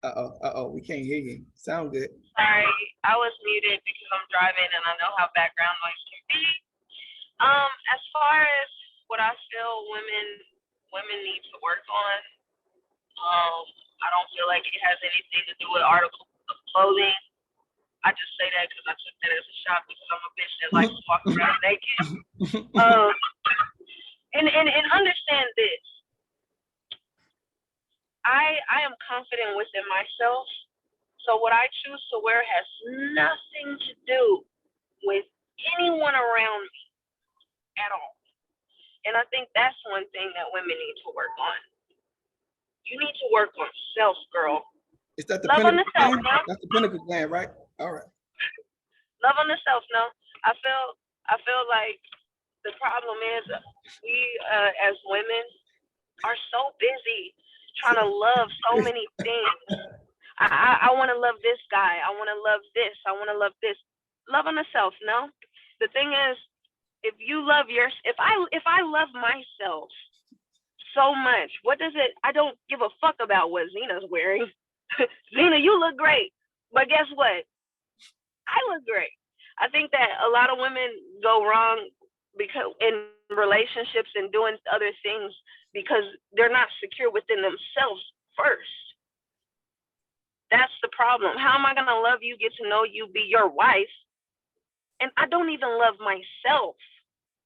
We can't hear you. Sound good. Sorry, I was muted because I'm driving and I know how background noise can be. As far as what I feel women need to work on, I don't feel like it has anything to do with articles of clothing. I just say that because I took that as a shot because I'm a bitch that likes to walk around naked. And understand this. I am confident within myself. So what I choose to wear has nothing to do with anyone around me at all. And I think that's one thing that women need to work on. You need to work on self, girl. Is that the Love on the pinnacle self, gland? no? That's the pinnacle gland, right? All right. Love on the self, no? I feel like the problem is we as women are so busy trying to love so many things. I want to love this guy. I want to love this. I want to love this. Love on the self, no? The thing is, if I love myself so much, what does it? I don't give a fuck about what Zena's wearing. Zena, you look great, but guess what? I look great. I think that a lot of women go wrong because in relationships and doing other things because they're not secure within themselves first. That's the problem. How am I gonna love you, get to know you, be your wife, and I don't even love myself?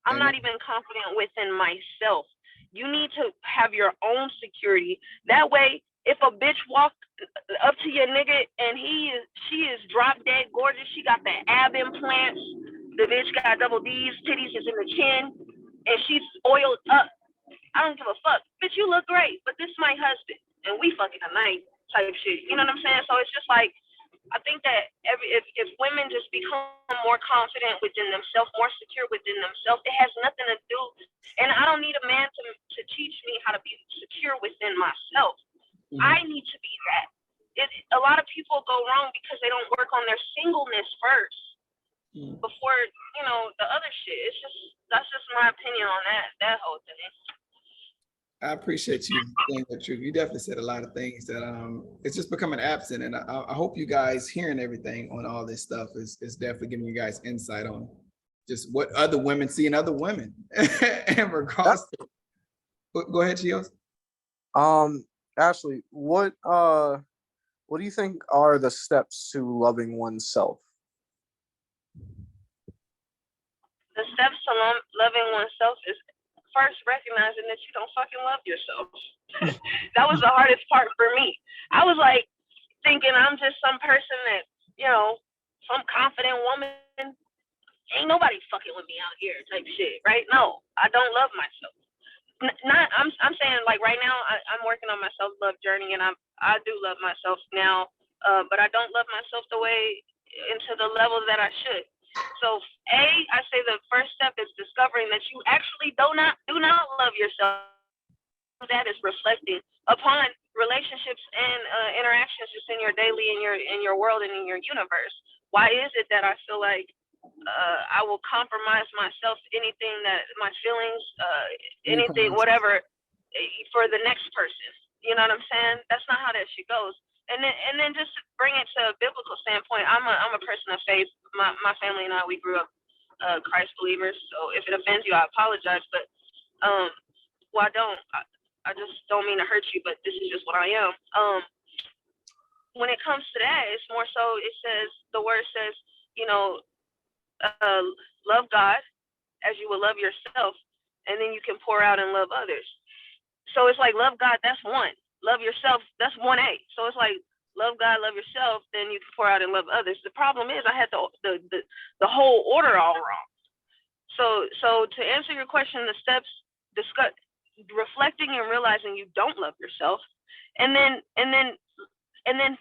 I'm not even confident within myself. You need to have your own security. That way, if a bitch walk up to your nigga and she is drop dead gorgeous, she got the ab implants, the bitch got double D's, titties is in the chin, and she's oiled up. I don't give a fuck. Bitch, you look great, but this is my husband, and we fucking tonight type shit. You know what I'm saying? So it's just like, I think that if women just become more confident within themselves, more secure within themselves, it has nothing to do. And I don't need a man to teach me how to be secure within myself. Mm-hmm. I need to be that. A lot of people go wrong because they don't work on their singleness first before, the other shit. That's just my opinion on that whole thing. I appreciate you saying the truth. You definitely said a lot of things that it's just becoming absent, and I hope you guys hearing everything on all this stuff is definitely giving you guys insight on just what other women see in other women. In regards to, go ahead, Chios. Ashley, what do you think are the steps to loving oneself? The steps to loving oneself is first recognizing that you don't fucking love yourself. That was the hardest part for me. I was like thinking I'm just some person that, some confident woman. Ain't nobody fucking with me out here type shit, right? No, I don't love myself. I'm saying like right now I'm working on my self-love journey and I do love myself now, but I don't love myself the way into the level that I should. So I say the first step is discovering that you actually do not love yourself. That is reflecting upon relationships and interactions just in your daily, in your world and in your universe. Why is it that I feel like I will compromise myself, anything that my feelings, anything, whatever, for the next person? You know what I'm saying? That's not how that shit goes. And then just to bring it to a biblical standpoint, I'm a person of faith. My family and I, we grew up Christ believers. So if it offends you, I apologize. But I don't. I just don't mean to hurt you, but this is just what I am. When it comes to that, it's more so. The word says, love God as you will love yourself, and then you can pour out and love others. So it's like love God. That's one. Love yourself, that's 1A. So it's like love God, love yourself, then you can pour out and love others. The problem is I had the whole order all wrong. So to answer your question, the steps, reflecting and realizing you don't love yourself, and then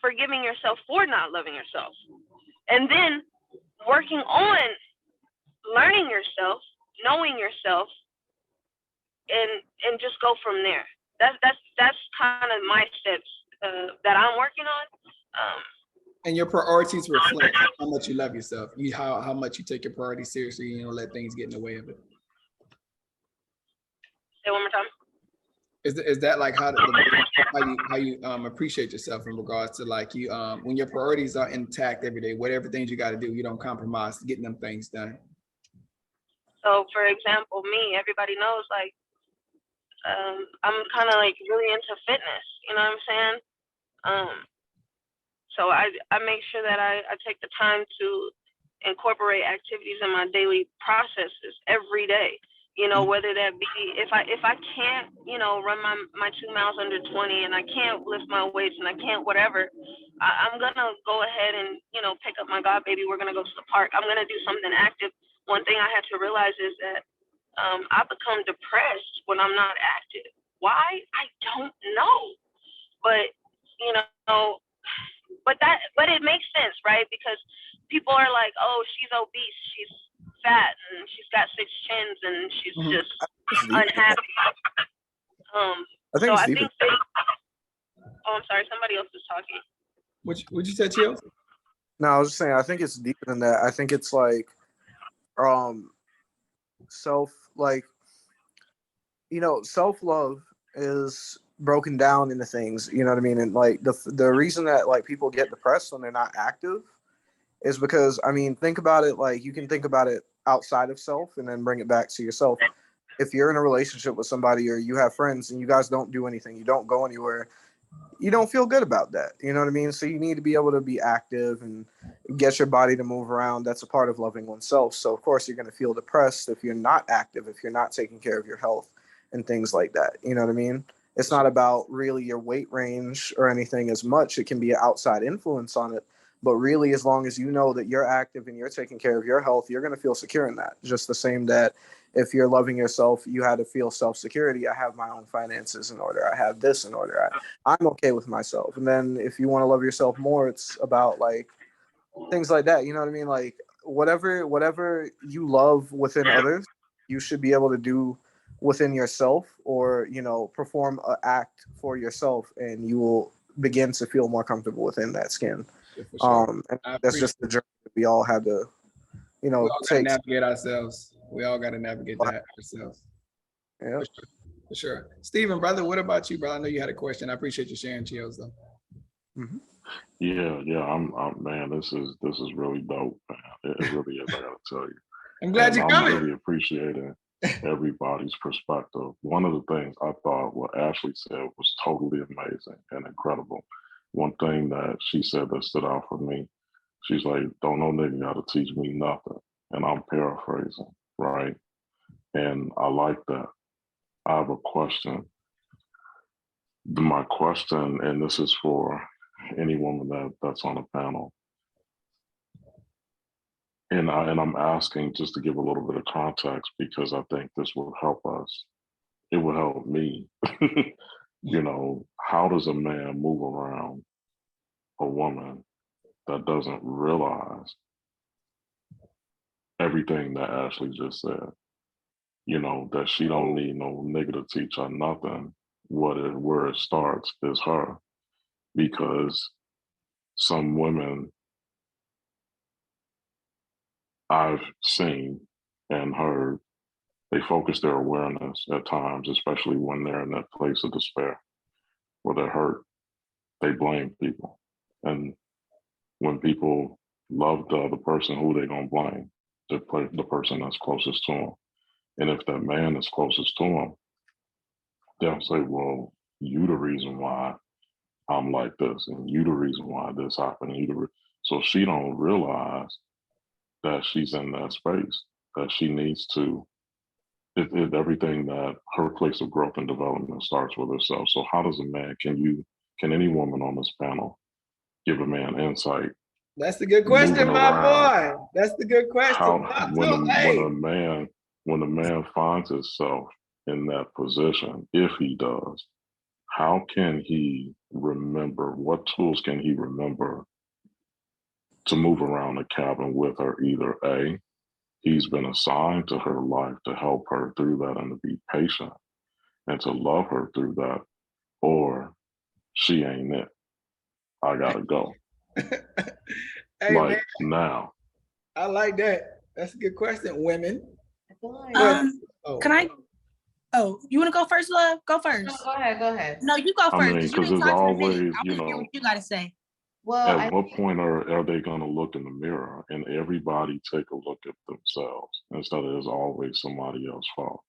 forgiving yourself for not loving yourself, and then working on learning yourself, knowing yourself, and just go from there. That's kind of my steps that I'm working on. And your priorities reflect how much you love yourself. How much you take your priorities seriously. Let things get in the way of it. Say one more time. Is that like how you appreciate yourself in regards to like you when your priorities are intact every day, whatever things you got to do, you don't compromise getting them things done. So for example, me, everybody knows like I'm kind of like really into fitness, you know what I'm saying? So I make sure that I take the time to incorporate activities in my daily processes every day. You know, whether that be if I can't, you know, run my 2 miles under 20 and I can't lift my weights and I can't whatever, I'm gonna go ahead and, you know, pick up my god baby. We're gonna go to the park. I'm gonna do something active. One thing I had to realize is that I become depressed when I'm not active. Why? I don't know. But you know, but it makes sense, right? Because people are like, oh, she's obese, she's fat, and she's got 6 chins, and she's just unhappy. I think So it's I deeper. think oh, I'm sorry, somebody else is talking. Would you say, Chills? No, I was just saying, I think it's deeper than that. I think it's like self-love is broken down into things, you know what I mean? And like the reason that like people get depressed when they're not active is because, I mean, think about it, like you can think about it outside of self and then bring it back to yourself. If you're in a relationship with somebody or you have friends and you guys don't do anything, you don't go anywhere, you don't feel good about that. You know what I mean? So you need to be able to be active and get your body to move around. That's a part of loving oneself. So of course you're going to feel depressed if you're not active, if you're not taking care of your health and things like that. You know what I mean? It's not about really your weight range or anything as much. It can be an outside influence on it. But really, as long as you know that you're active and you're taking care of your health, you're going to feel secure in that. Just the same that if you're loving yourself, you had to feel self-security. I have my own finances in order. I have this in order. I'm okay with myself. And then if you want to love yourself more, it's about like things like that. You know what I mean? Like whatever you love within others, you should be able to do within yourself, or, you know, perform an act for yourself, and you will begin to feel more comfortable within that skin. Sure. And that's just the journey that we all had to, you know, we all gotta navigate ourselves. We all got to navigate that ourselves. Yeah, for sure. Stephen, brother, what about you, brother? I know you had a question. I appreciate you sharing, Chills, though. Mm-hmm. Yeah. I'm man. This is really dope, man. It really is. I gotta tell you. I'm glad you're coming. I'm really appreciating everybody's perspective. One of the things I thought what Ashley said was totally amazing and incredible. One thing that she said that stood out for me, she's like, "Don't no nigga gotta teach me nothing," and I'm paraphrasing, right? And I like that. I have a question. My question, and this is for any woman that's on the panel, and I'm asking just to give a little bit of context because I think this will help us. It will help me. You know, how does a man move around a woman that doesn't realize everything that Ashley just said? You know, that she don't need no nigga to teach her nothing. Where it starts is her, because some women I've seen and heard, they focus their awareness at times, especially when they're in that place of despair where they're hurt. They blame people. And when people love the other person, who they gonna blame? The person that's closest to them. And if that man is closest to them, they'll say, well, you the reason why I'm like this, and you the reason why this happened. So she don't realize that she's in that space, that she needs to, everything that her place of growth and development starts with herself. So how does a man, can any woman on this panel give a man insight? That's the good question, my boy. That's the good question. How, when a man finds himself in that position, if he does, how can he remember, what tools can he remember to move around the cabin with her? Either A, he's been assigned to her life to help her through that and to be patient and to love her through that, or she ain't it. I gotta go. Hey, like, man, now. I like that. That's a good question, women. Can I Oh, you want to go first, love? Go No, first. go ahead, go ahead. No, you go I first mean, because you've because been it's talking a minute. always, I want to hear what you got to say. Well, at what point are they going to look in the mirror and everybody take a look at themselves instead of it's always somebody else's fault?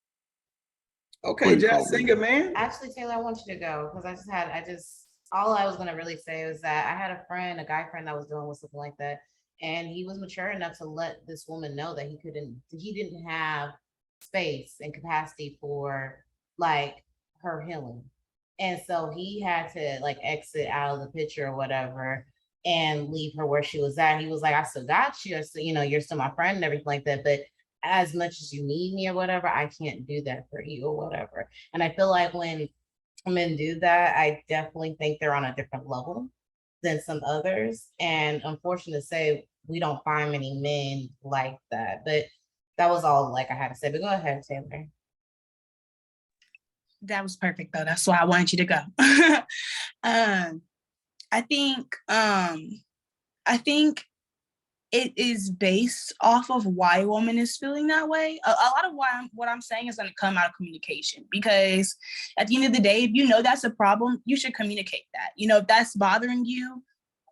Okay, Please Jazz don't Singer, leave. man. actually, Taylor, I want you to go because all I was gonna really say was that I had a guy friend that was dealing with something like that, and he was mature enough to let this woman know that he didn't have space and capacity for like her healing, and so he had to like exit out of the picture or whatever and leave her where she was at. He was like, I still got you, you're still my friend and everything like that, but as much as you need me or whatever, I can't do that for you or whatever. And I feel like when men do that, I definitely think they're on a different level than some others. And unfortunate to say, we don't find many men like that. But that was all like I had to say. But go ahead, Taylor. That was perfect though. That's why I wanted you to go. I think it is based off of why a woman is feeling that way. A lot of what I'm saying is going to come out of communication, because at the end of the day, if you know that's a problem, you should communicate that. If that's bothering you,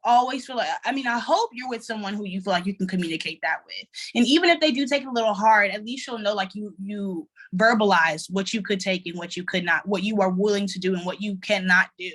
always feel like, I hope you're with someone who you feel like you can communicate that with. And even if they do take it a little hard, at least you'll know like you verbalize what you could take and what you could not, what you are willing to do and what you cannot do.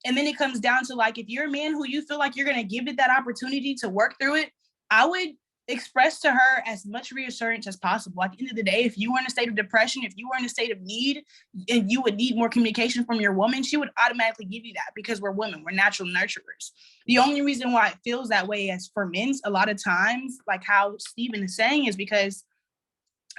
And then it comes down to like, if you're a man who you feel like you're going to give it that opportunity to work through it, I would express to her as much reassurance as possible. At the end of the day, if you were in a state of depression, if you were in a state of need and you would need more communication from your woman, she would automatically give you that, because we're women, we're natural nurturers. The only reason why it feels that way as for men, a lot of times, like how Stephen is saying, is because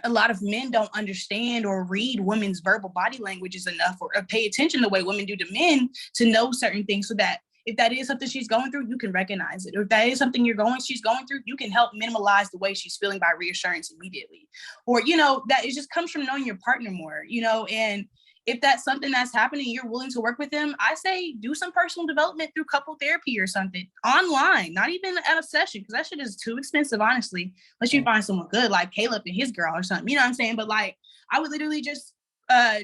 a lot of men don't understand or read women's verbal body languages enough, or pay attention the way women do to men, to know certain things, so that if that is something she's going through, you can recognize it. Or if that is something she's going through, you can help minimize the way she's feeling by reassurance immediately. Or, that it just comes from knowing your partner more, and if that's something that's happening, you're willing to work with them, I say do some personal development through couple therapy or something online, not even at a session, because that shit is too expensive, honestly, unless you find someone good like Caleb and his girl or something, you know what I'm saying? But like, I would literally just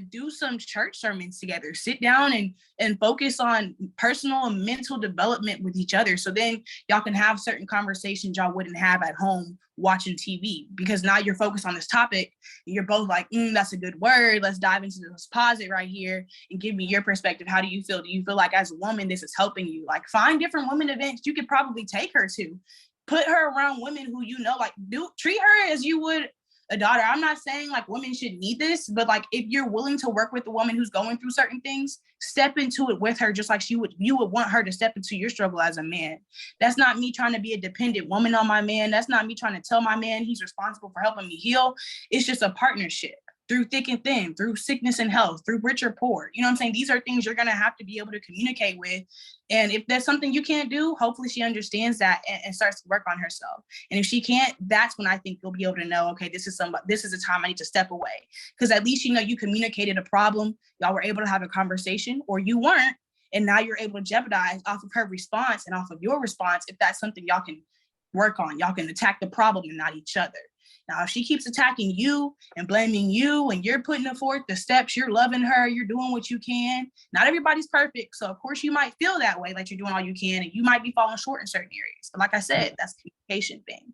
do some church sermons together, sit down and focus on personal and mental development with each other. So then y'all can have certain conversations y'all wouldn't have at home watching TV, because now you're focused on this topic and you're both like, that's a good word. Let's dive into this posit right here and give me your perspective. How do you feel? Do you feel like as a woman, this is helping you? Like, find different women events you could probably take her to. Put her around women who like treat her as you would a daughter. I'm not saying like women should need this, but like if you're willing to work with a woman who's going through certain things, step into it with her, just like you would want her to step into your struggle as a man. That's not me trying to be a dependent woman on my man. That's not me trying to tell my man he's responsible for helping me heal. It's just a partnership through thick and thin, through sickness and health, through rich or poor. You know what I'm saying? These are things you're going to have to be able to communicate with. And if there's something you can't do, hopefully she understands that and starts to work on herself. And if she can't, that's when I think you'll be able to know, okay, this is a time I need to step away. Because at least, you communicated a problem. Y'all were able to have a conversation, or you weren't. And now you're able to jeopardize off of her response and off of your response. If that's something y'all can work on, y'all can attack the problem and not each other. Now, if she keeps attacking you and blaming you, and you're putting forth the steps, you're loving her, you're doing what you can. Not everybody's perfect. So of course you might feel that way, like you're doing all you can, and you might be falling short in certain areas. But like I said, that's a communication thing.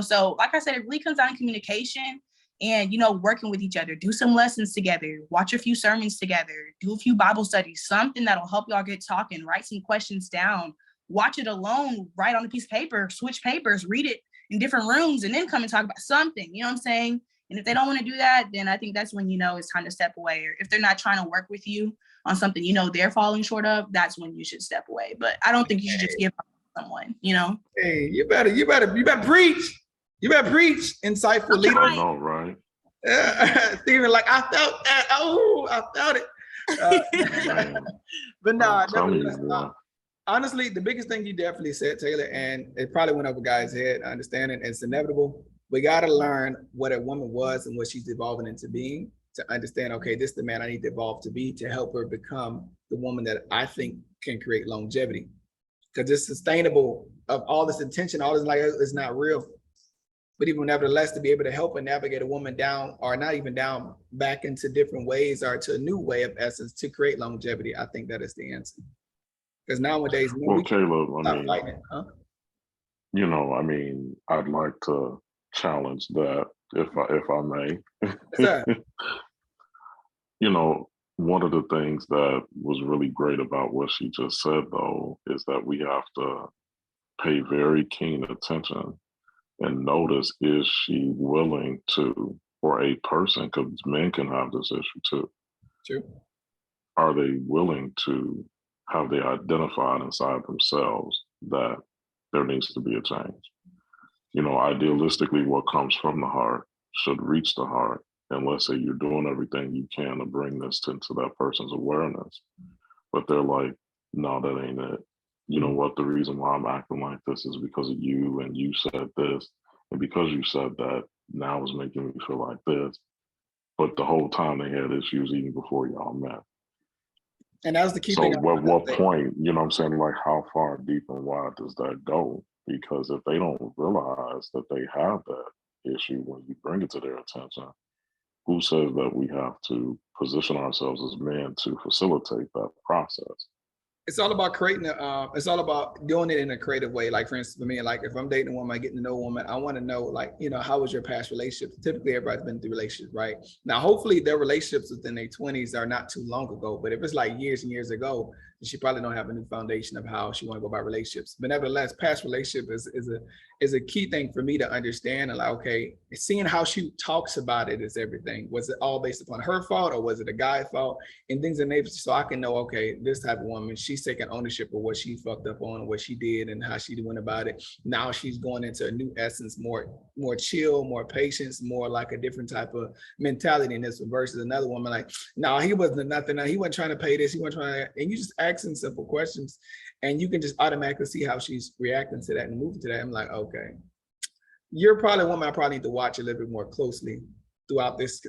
So like I said, it really comes down to communication and, working with each other. Do some lessons together, watch a few sermons together, do a few Bible studies, something that'll help y'all get talking, write some questions down, watch it alone, write on a piece of paper, switch papers, read it in different rooms, and then come and talk about something, you know what I'm saying? And if they don't want to do that, then I think that's when it's time to step away. Or if they're not trying to work with you on something they're falling short of, that's when you should step away. But I don't think you should just give up on someone, Hey, you better preach. You better preach, insightful leader. I know, right? Stephen, like, I felt that. Oh, I felt it. But no, definitely. Honestly, the biggest thing you definitely said, Taylor, and it probably went over guys' head, I understand it, and it's inevitable. We got to learn what a woman was and what she's evolving into being, to understand, okay, this is the man I need to evolve to be, to help her become the woman that I think can create longevity. Because it's sustainable of all this intention, all this, like, it's not real. but even nevertheless, to be able to help and navigate a woman down, or not even down, back into different ways or to a new way of essence to create longevity, I think that is the answer. Because nowadays, man, Well, we Caleb, I stop mean, fighting it, huh? you know, I mean, I'd like to challenge that if I may. What's that? You know, one of the things that was really great about what she just said, though, is that we have to pay very keen attention and notice, is she willing to, or a person, because men can have this issue too, True. are they willing to, have they identified inside themselves that there needs to be a change? You know, idealistically, what comes from the heart should reach the heart. And let's say you're doing everything you can to bring this into that person's awareness, but they're like, no, that ain't it. You know what? The reason why I'm acting like this is because of you, and you said this, and because you said that, now it's making me feel like this. But the whole time they had issues even before y'all met. And that was the key So thing. what point, you know what I'm saying, like how far deep and wide does that go? Because if they don't realize that they have that issue when you bring it to their attention, who says that we have to position ourselves as men to facilitate that process? It's all about creating it's all about doing it in a creative way. Like, for instance, for me, like if I'm dating a woman, getting to know a woman, I want to know, like, you know, how was your past relationships? Typically everybody's been through relationships, right? Now, hopefully their relationships within their 20s are not too long ago, but if it's like years and years ago, she probably don't have a new foundation of how she want to go about relationships. But nevertheless, past relationship is a key thing for me to understand. And like, okay, seeing how she talks about it is everything. Was it all based upon her fault, or was it a guy's fault? And things in nature, so I can know, okay, this type of woman, she's taking ownership of what she fucked up on, what she did, and how she went about it. Now she's going into a new essence, more chill, more patience, more like a different type of mentality in this one, versus another woman like, no, he wasn't nothing. He wasn't trying to pay this. He wasn't trying to, and you just asking simple questions, and you can just automatically see how she's reacting to that and moving to that. I'm like, okay, you're probably a woman I probably need to watch a little bit more closely throughout this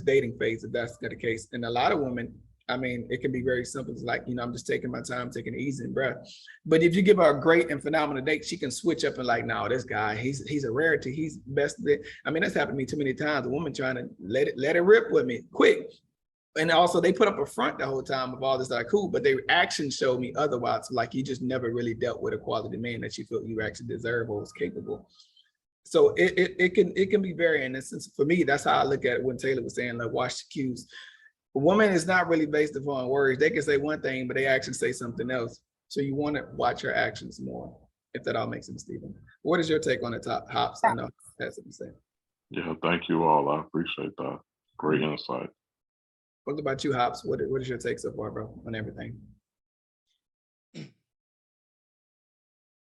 dating phase, if that's the case. And a lot of women, I mean, it can be very simple. It's like, you know, I'm just taking my time, taking it easy and breath. But if you give her a great and phenomenal date, she can switch up and like, no, this guy, he's a rarity. He's best of it. I mean, that's happened to me too many times. A woman trying to let it rip with me quick. And also they put up a front the whole time of all this that are cool, but their actions showed me otherwise. Like, you just never really dealt with a quality man that you felt you actually deserve or was capable. So it can be very, in a sense, for me, that's how I look at it when Taylor was saying, like, watch the cues. A woman is not really based upon words. They can say one thing, but they actually say something else. So you want to watch her actions more, if that all makes sense, Stephen. What is your take on the top, Hops? I know that's what you say. Yeah, thank you all. I appreciate that. Great insight. What about you, Hops? What is your take so far, bro, on everything?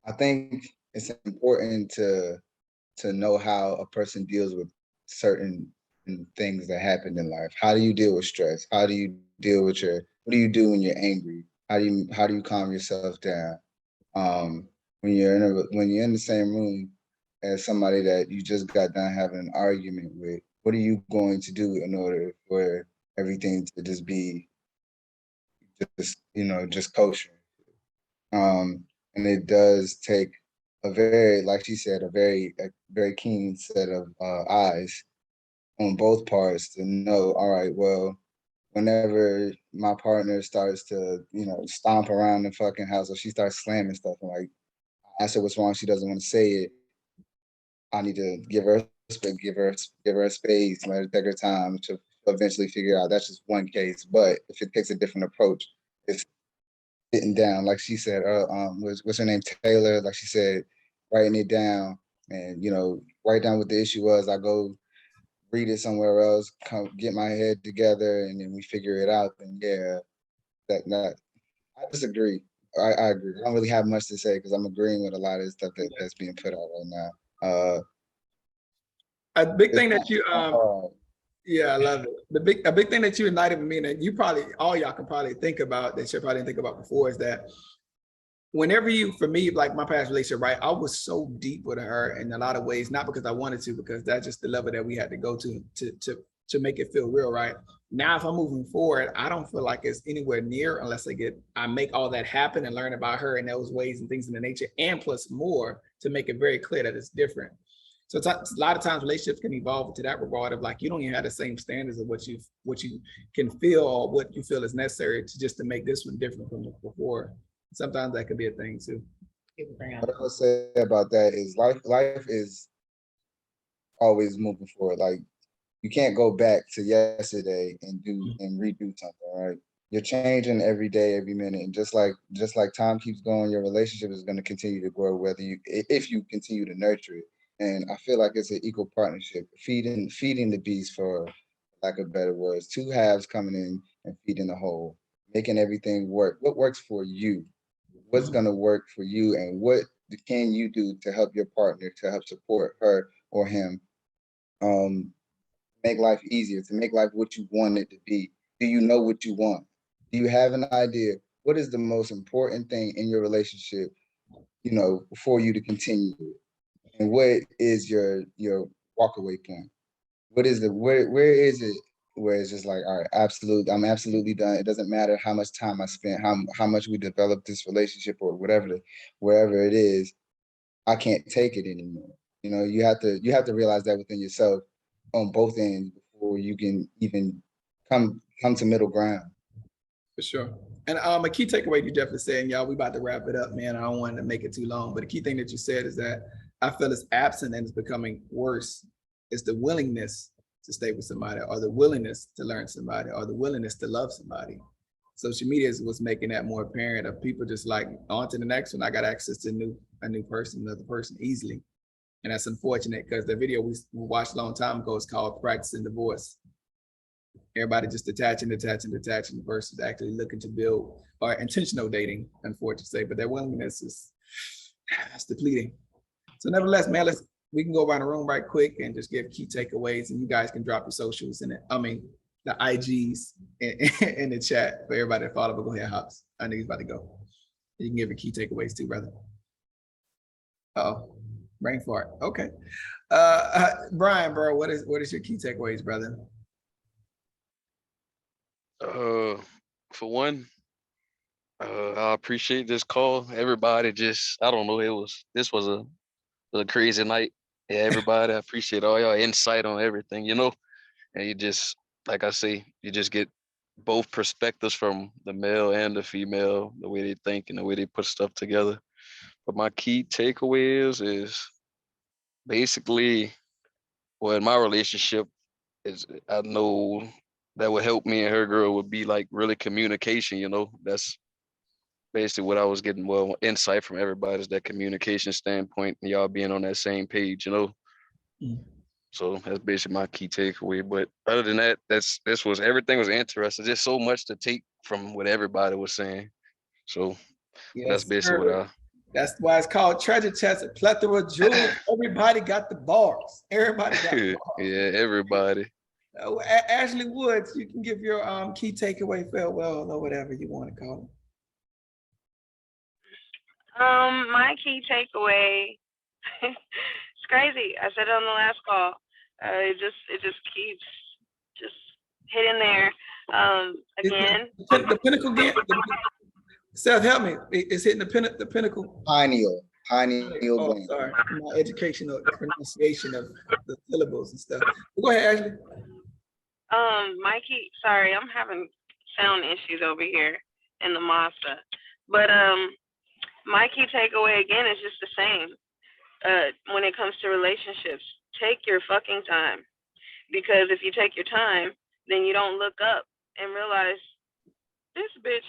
I think it's important to know how a person deals with certain things that happen in life. How do you deal with stress? How do you deal with what do you do when you're angry? How do you calm yourself down? When you're in the same room as somebody that you just got done having an argument with, what are you going to do in order for everything to just be just kosher? And it does take a very, like she said, a very keen set of eyes on both parts to know, all right, well, whenever my partner starts to, stomp around the fucking house, or she starts slamming stuff, and like, I ask her what's wrong, she doesn't want to say it, I need to give her space, give her space, let her take her time to eventually figure out. That's just one case. But if it takes a different approach, it's sitting down, like she said, what's her name, Taylor, like she said, writing it down, and write down what the issue was. I go read it somewhere else, come get my head together, and then we figure it out. And yeah, that I disagree. I agree. I don't really have much to say because I'm agreeing with a lot of the stuff that's being put out right now. A big thing that you yeah, I love it. A big thing that you united with me, and that you probably, all y'all can probably think about, that you probably didn't think about before, is that whenever for me, like my past relationship, right, I was so deep with her in a lot of ways, not because I wanted to, because that's just the level that we had to go to make it feel real, right? Now, if I'm moving forward, I don't feel like it's anywhere near unless I make all that happen and learn about her in those ways and things in the nature, and plus more to make it very clear that it's different. So it's a lot of times relationships can evolve into that regard of like, you don't even have the same standards of what you can feel or what you feel is necessary to just to make this one different from before. Sometimes that could be a thing too. What I would say about that is life is always moving forward. Like you can't go back to yesterday and redo something, right? You're changing every day, every minute. And just like time keeps going, your relationship is going to continue to grow, if you continue to nurture it. And I feel like it's an equal partnership, feeding the beast, for lack of better words, two halves coming in and feeding the whole, making everything work. What works for you? What's going to work for you? And what can you do to help your partner, to help support her or him? Make life easier, to make life what you want it to be. Do you know what you want? Do you have an idea? What is the most important thing in your relationship, for you to continue it? And what is your walkaway point? What is where is it where it's just like, all right, I'm absolutely done. It doesn't matter how much time I spent, how much we developed this relationship or wherever it is, I can't take it anymore. You have to realize that within yourself on both ends before you can even come to middle ground. For sure. And a key takeaway you definitely said, and y'all, we about to wrap it up, man. I don't want to make it too long, but the key thing that you said is that I feel is absent and it's becoming worse is the willingness to stay with somebody, or the willingness to learn somebody, or the willingness to love somebody. Social media is what's making that more apparent, of people just like, on to the next one. I got access to a new person, another person easily. And that's unfortunate, because the video we watched a long time ago is called Practicing Divorce. Everybody just detaching versus actually looking to build, or intentional dating, unfortunately say, but their willingness is depleting. So nevertheless, man, we can go around the room right quick and just give key takeaways, and you guys can drop your socials in it. The IGs in the chat for everybody to follow, but go ahead, Hops. I know he's about to go. You can give your key takeaways too, brother. Uh-oh, brain fart. Okay. Brian, bro, what is your key takeaways, brother? For one, I appreciate this call. Everybody I don't know, this was a crazy night. Yeah, everybody, I appreciate all y'all insight on everything, and you just, like I say, you just get both perspectives from the male and the female, the way they think and the way they put stuff together. But my key takeaways is basically, well, in my relationship, I know that would help me and her girl would be like really communication, that's basically what I was getting, insight from everybody is that communication standpoint and y'all being on that same page, So that's basically my key takeaway. But other than that, everything was interesting. There's so much to take from what everybody was saying. So that's basically That's why it's called treasure chest, a plethora of jewels. Everybody got the bars. Everybody got the bars. Yeah, everybody. Ashley Woods, you can give your key takeaway, farewell, or whatever you want to call it. My key takeaway, it's crazy. I said it on the last call. It just keeps just hitting there. Again. The pinnacle again. Seth, help me. It's hitting the pinnacle. Pineal gland. Sorry, my educational pronunciation of the syllables and stuff. Go ahead, Ashley. My key. Sorry, I'm having sound issues over here in the Mazda, but my key takeaway again is just the same. When it comes to relationships, take your fucking time, because if you take your time, then you don't look up and realize this bitch,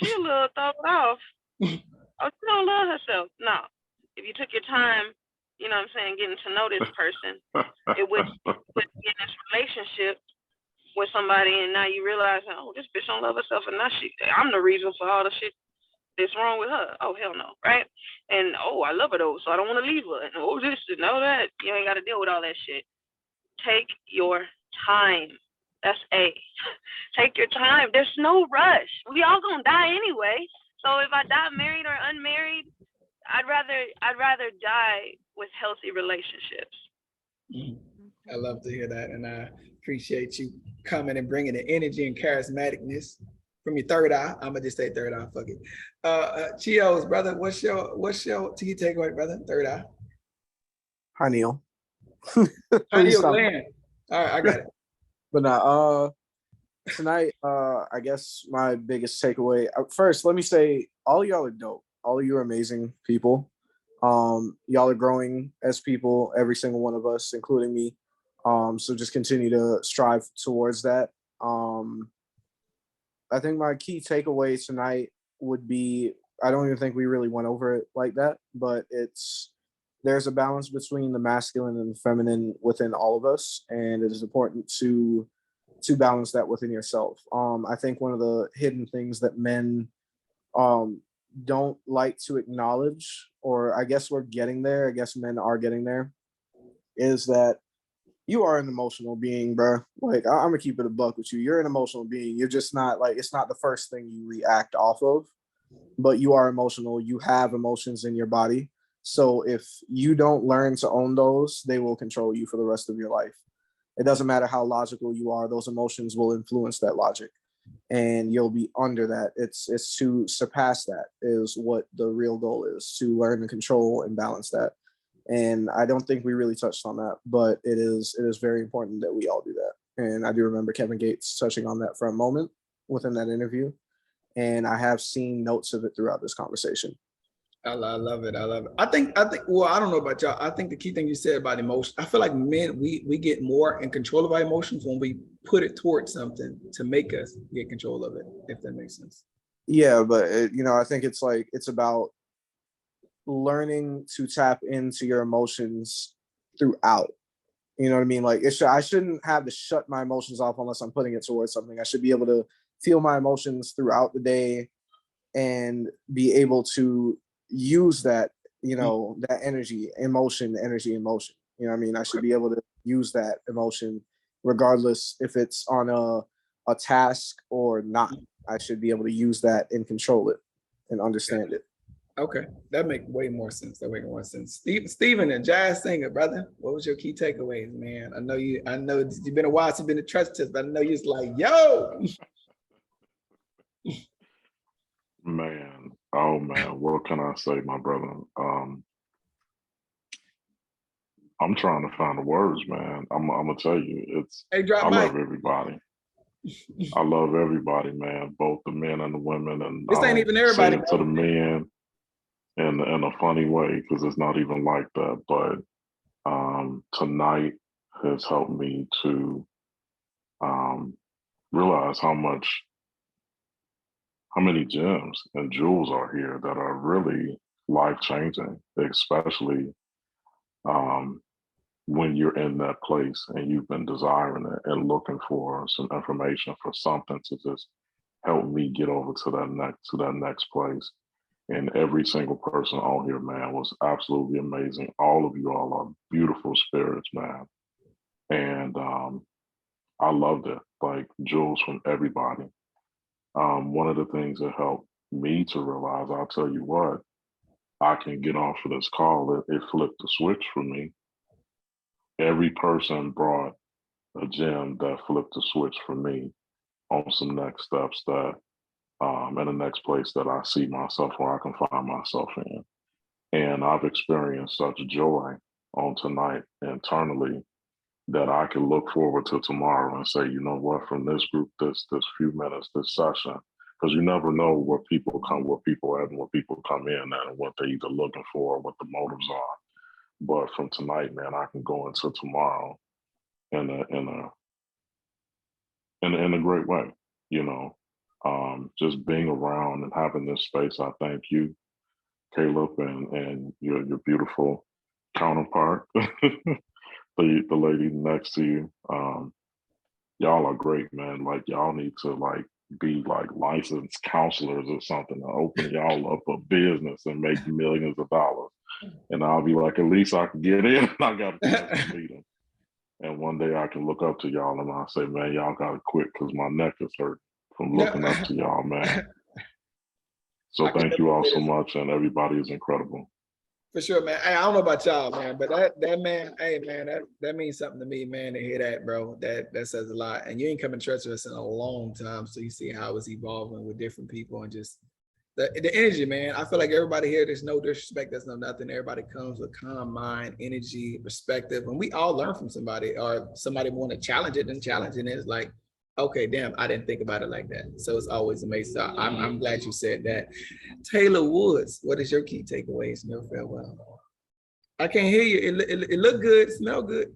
she a little thrown off. Oh, she don't love herself. No, if you took your time, you know what I'm saying, getting to know this person, it would be in this relationship with somebody, and now you realize, oh, this bitch don't love herself, and now I'm the reason for all the shit that's wrong with her. Oh, hell no, right? And oh, I love her though, so I don't want to leave her. And oh, this and all that. You ain't got to deal with all that shit. Take your time. That's A. Take your time. There's no rush. We all gonna die anyway. So if I die married or unmarried, I'd rather die with healthy relationships. I love to hear that, and I appreciate you coming and bringing the energy and charismaticness from your third eye. I'm gonna just say third eye. Fuck it. Chios, brother, what's your key takeaway, brother? Third eye. Hi, Neil. Please Pineal stop. gland. All right, I got it. But now, tonight, I guess my biggest takeaway. First, let me say, all y'all are dope. All of you are amazing people. Y'all are growing as people, every single one of us, including me. So just continue to strive towards that. I think my key takeaway tonight would be, I don't even think we really went over it like that, but there's a balance between the masculine and the feminine within all of us, and it is important to balance that within yourself. I think one of the hidden things that men don't like to acknowledge, or I guess we're getting there, I guess men are getting there, is that you are an emotional being, bro. Like, I'm gonna keep it a buck with you. You're an emotional being. You're just not like, it's not the first thing you react off of, but you are emotional. You have emotions in your body. So if you don't learn to own those, they will control you for the rest of your life. It doesn't matter how logical you are, those emotions will influence that logic, and you'll be under that. It's to surpass that is what the real goal is, to learn to control and balance that. And I don't think we really touched on that, but it is very important that we all do that. And I do remember Kevin Gates touching on that for a moment within that interview, and I have seen notes of it throughout this conversation. I love it. I love it. I think, well, I don't know about y'all. I think the key thing you said about emotion, I feel like men, we get more in control of our emotions when we put it towards something to make us get control of it, if that makes sense. Yeah, but I think it's about learning to tap into your emotions throughout. You know what I mean? Like, I shouldn't have to shut my emotions off unless I'm putting it towards something. I should be able to feel my emotions throughout the day and be able to use that, that energy, emotion. You know what I mean? I should be able to use that emotion regardless if it's on a task or not. I should be able to use that and control it and understand it. Okay, that makes way more sense. Steven, and jazz singer, brother, what was your key takeaways, man? I know it's been a while since you've been to church test, but I know you're just like, yo. Man, oh man, what can I say, my brother? I'm trying to find the words, man. I'm gonna tell you, Hey, drop I mic. love everybody. I love everybody, man, both the men and the women, and This I ain't don't even say everybody, it to the bro. men in a funny way because it's not even like that. But tonight has helped me to realize how many gems and jewels are here that are really life changing, especially when you're in that place and you've been desiring it and looking for some information for something to just help me get over to that next place. And every single person on here, man, was absolutely amazing. All of you all are beautiful spirits, man. And I loved it. Like, jewels from everybody. One of the things that helped me to realize, I'll tell you what, I can get off of this call. It flipped the switch for me. Every person brought a gem that flipped the switch for me on some next steps that in the next place that I see myself or I can find myself in. And I've experienced such joy on tonight internally that I can look forward to tomorrow and say, you know what, from this group, this few minutes, this session, because you never know where people at and where people come in at and what they're either looking for or what the motives are. But from tonight, man, I can go into tomorrow in a great way, you know. Just being around and having this space, I thank you, Caleb, and your beautiful counterpart, the lady next to you. Y'all are great, man. Like, y'all need to be like licensed counselors or something to open y'all up a business and make millions of dollars. And I'll be like, at least I can get in. I got a chance to meet them. And one day I can look up to y'all and I'll say, man, y'all got to quit because my neck is hurt from looking up to y'all, man. So thank you all so much. And everybody is incredible. For sure, man. Hey, I don't know about y'all, man, but that man, hey, man, that means something to me, man, to hear that, bro. That says a lot. And you ain't come to church with us in a long time, so you see how it's evolving with different people and just the energy, man. I feel like everybody here, there's no disrespect, there's no nothing. Everybody comes with calm mind, energy, perspective, and we all learn from somebody, or somebody want to challenge it, and challenging it is like, okay, damn, I didn't think about it like that. So it's always amazing. So I'm glad you said that. Taylor Woods, what is your key takeaways in your farewell? I can't hear you. It look good, it smell good.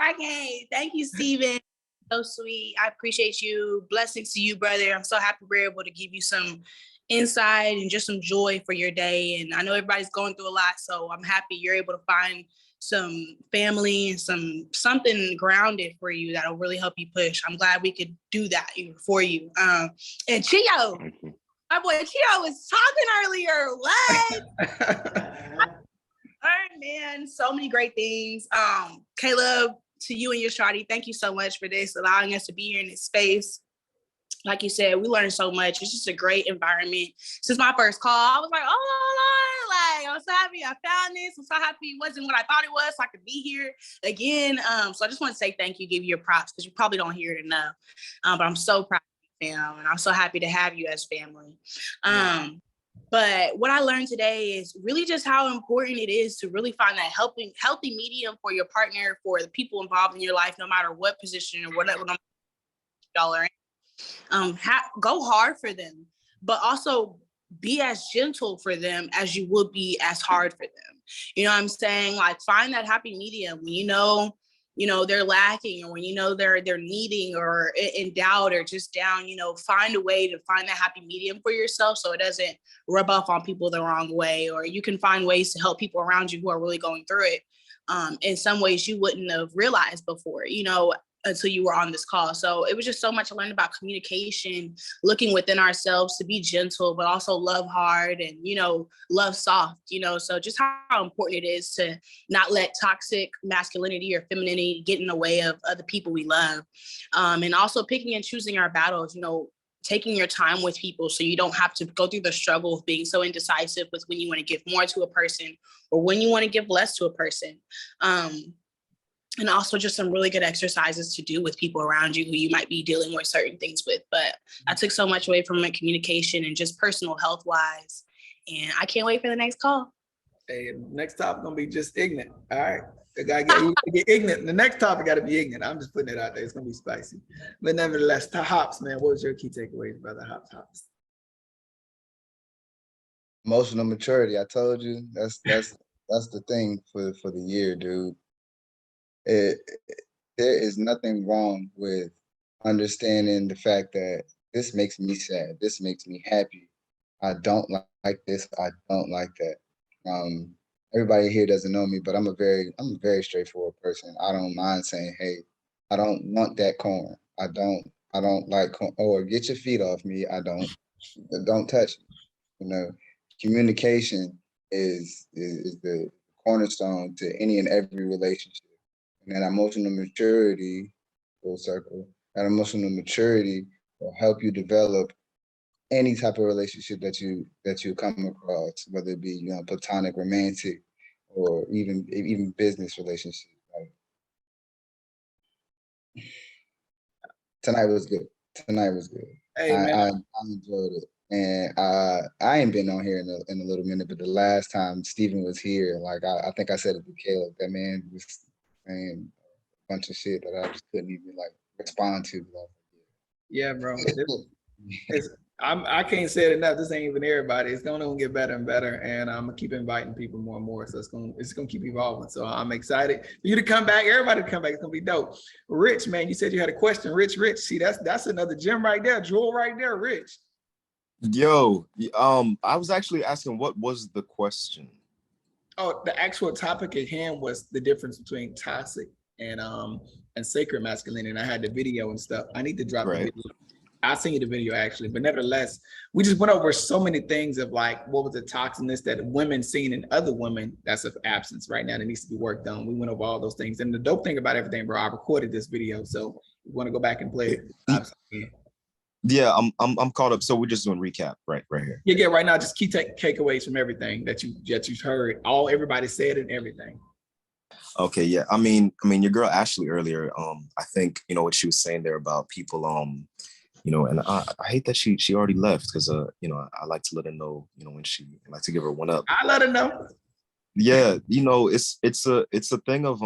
Okay, thank you, Steven. So sweet. I appreciate you. Blessings to you, brother. I'm so happy we're able to give you some insight and just some joy for your day. And I know everybody's going through a lot, so I'm happy you're able to find some family and something grounded for you that'll really help you push. I'm glad we could do that for you. And Chio, my boy Chio was talking earlier. What? All right, man. So many great things. Caleb, to you and your shawty, thank you so much for this, allowing us to be here in this space. Like you said, we learned so much. It's just a great environment. Since my first call, I was like, oh, Lord, like, I'm so happy I found this. I'm so happy it wasn't what I thought it was, so I could be here again. So I just want to say thank you, give you your props, because you probably don't hear it enough. But I'm so proud of you, fam, and I'm so happy to have you as family. But what I learned today is really just how important it is to really find that healthy medium for your partner, for the people involved in your life, no matter what position or whatever y'all are in. Go hard for them, but also be as gentle for them as you would be as hard for them. You know what I'm saying? Like, find that happy medium when you know they're lacking, or when you know they're needing or in doubt or just down. Find a way to find that happy medium for yourself so it doesn't rub off on people the wrong way. Or you can find ways to help people around you who are really going through it in some ways you wouldn't have realized before, until you were on this call. So it was just so much I learned about communication, looking within ourselves to be gentle, but also love hard and, love soft, so just how important it is to not let toxic masculinity or femininity get in the way of other people we love. And also picking and choosing our battles, taking your time with people so you don't have to go through the struggle of being so indecisive with when you want to give more to a person or when you want to give less to a person. And also just some really good exercises to do with people around you who you might be dealing with certain things with. But I took so much away from my communication and just personal health wise. And I can't wait for the next call. Hey, next topic gonna be just ignorant. All right. You gotta get ignorant. The next topic gotta be ignorant. I'm just putting it out there. It's gonna be spicy. But nevertheless, Hops, man, what was your key takeaways, brother? Hops. Emotional maturity. I told you that's the thing for the year, dude. There is nothing wrong with understanding the fact that this makes me sad. This makes me happy. I don't like this. I don't like that. Everybody here doesn't know me, but I'm a very straightforward person. I don't mind saying, hey, I don't want that corn. I don't like corn. Or get your feet off me. Don't touch me. Communication is the cornerstone to any and every relationship. And that emotional maturity, full circle, that emotional maturity will help you develop any type of relationship that you come across, whether it be platonic, romantic, or even business relationship. Like, tonight was good. Hey, I enjoyed it, and I ain't been on here in a little minute, but the last time Steven was here, like I think I said it to Caleb, that man was saying a bunch of shit that I just couldn't even respond to. Yeah, bro. I can't say it enough. This ain't even everybody. It's gonna get better and better, and I'm gonna keep inviting people more and more. So it's gonna keep evolving. So I'm excited for you to come back. Everybody to come back. It's gonna be dope. Rich, man, you said you had a question. Rich. See, that's another gem right there. Jewel right there, Rich. Yo, I was actually asking, what was the question? Oh, the actual topic at hand was the difference between toxic and sacred masculinity. And I had the video and stuff. I need to drop the video. I'll send you the video actually, but nevertheless, we just went over so many things of like, what was the toxicness that women seen in other women that's of absence right now that needs to be worked on. We went over all those things. And the dope thing about everything, bro, I recorded this video. So you want to go back and play it. Yeah, I'm caught up. So we're just doing recap right here. Yeah, right now, just key takeaways from everything that you've heard, everybody said and everything. Okay, yeah. I mean, your girl Ashley earlier, I think, what she was saying there about people you know, and I hate that she already left because you know, I like to let her know, you know, when I like to give her one up. I let her know. Yeah, you know, it's a thing of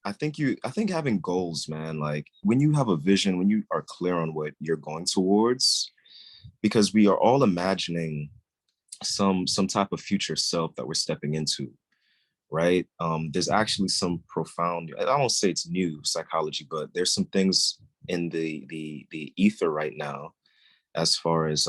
I think having goals, man, like when you have a vision, when you are clear on what you're going towards, because we are all imagining some type of future self that we're stepping into, right? There's actually some profound, I don't say it's new psychology, but there's some things in the ether right now as far as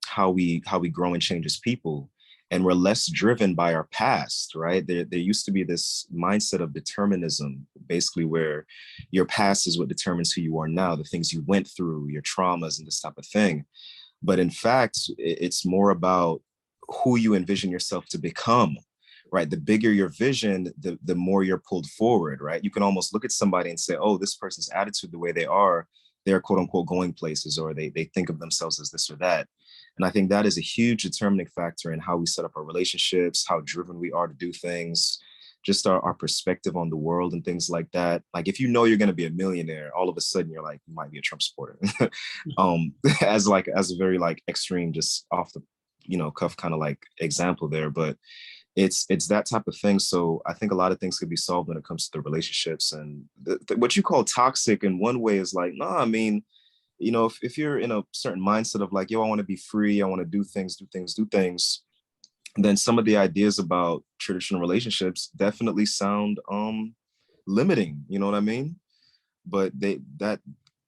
how we grow and change as people. And we're less driven by our past, right? There used to be this mindset of determinism, basically where your past is what determines who you are now, the things you went through, your traumas and this type of thing. But in fact, it's more about who you envision yourself to become, right? The bigger your vision, the more you're pulled forward, right? You can almost look at somebody and say, oh, this person's attitude, the way they are, they're quote unquote going places, or they think of themselves as this or that. And I think that is a huge determining factor in how we set up our relationships, how driven we are to do things, just our perspective on the world and things like that. Like if you know you're going to be a millionaire, all of a sudden you're like, you might be a Trump supporter. As a very like extreme, just off the, you know, cuff kind of like example there. But it's that type of thing. So I think a lot of things could be solved when it comes to the relationships. And what you call toxic in one way is like, no, I mean, you know, if you're in a certain mindset of like, yo, I want to be free, I want to do things, then some of the ideas about traditional relationships definitely sound limiting, you know what I mean? But that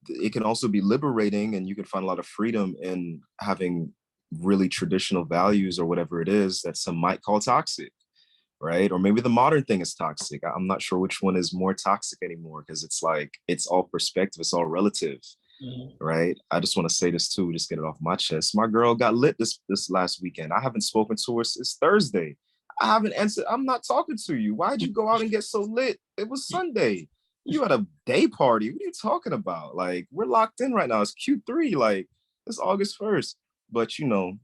it can also be liberating, and you can find a lot of freedom in having really traditional values or whatever it is that some might call toxic, right? Or maybe the modern thing is toxic. I'm not sure which one is more toxic anymore, because it's like, it's all perspective, it's all relative. Right. I just want to say this too, just get it off my chest. My girl got lit this last weekend. I haven't spoken to her since Thursday. I haven't answered. I'm not talking to you. Why'd you go out and get so lit? It was Sunday. You had a day party. What are you talking about? Like, we're locked in right now. It's Q3. Like, it's August 1st. But you know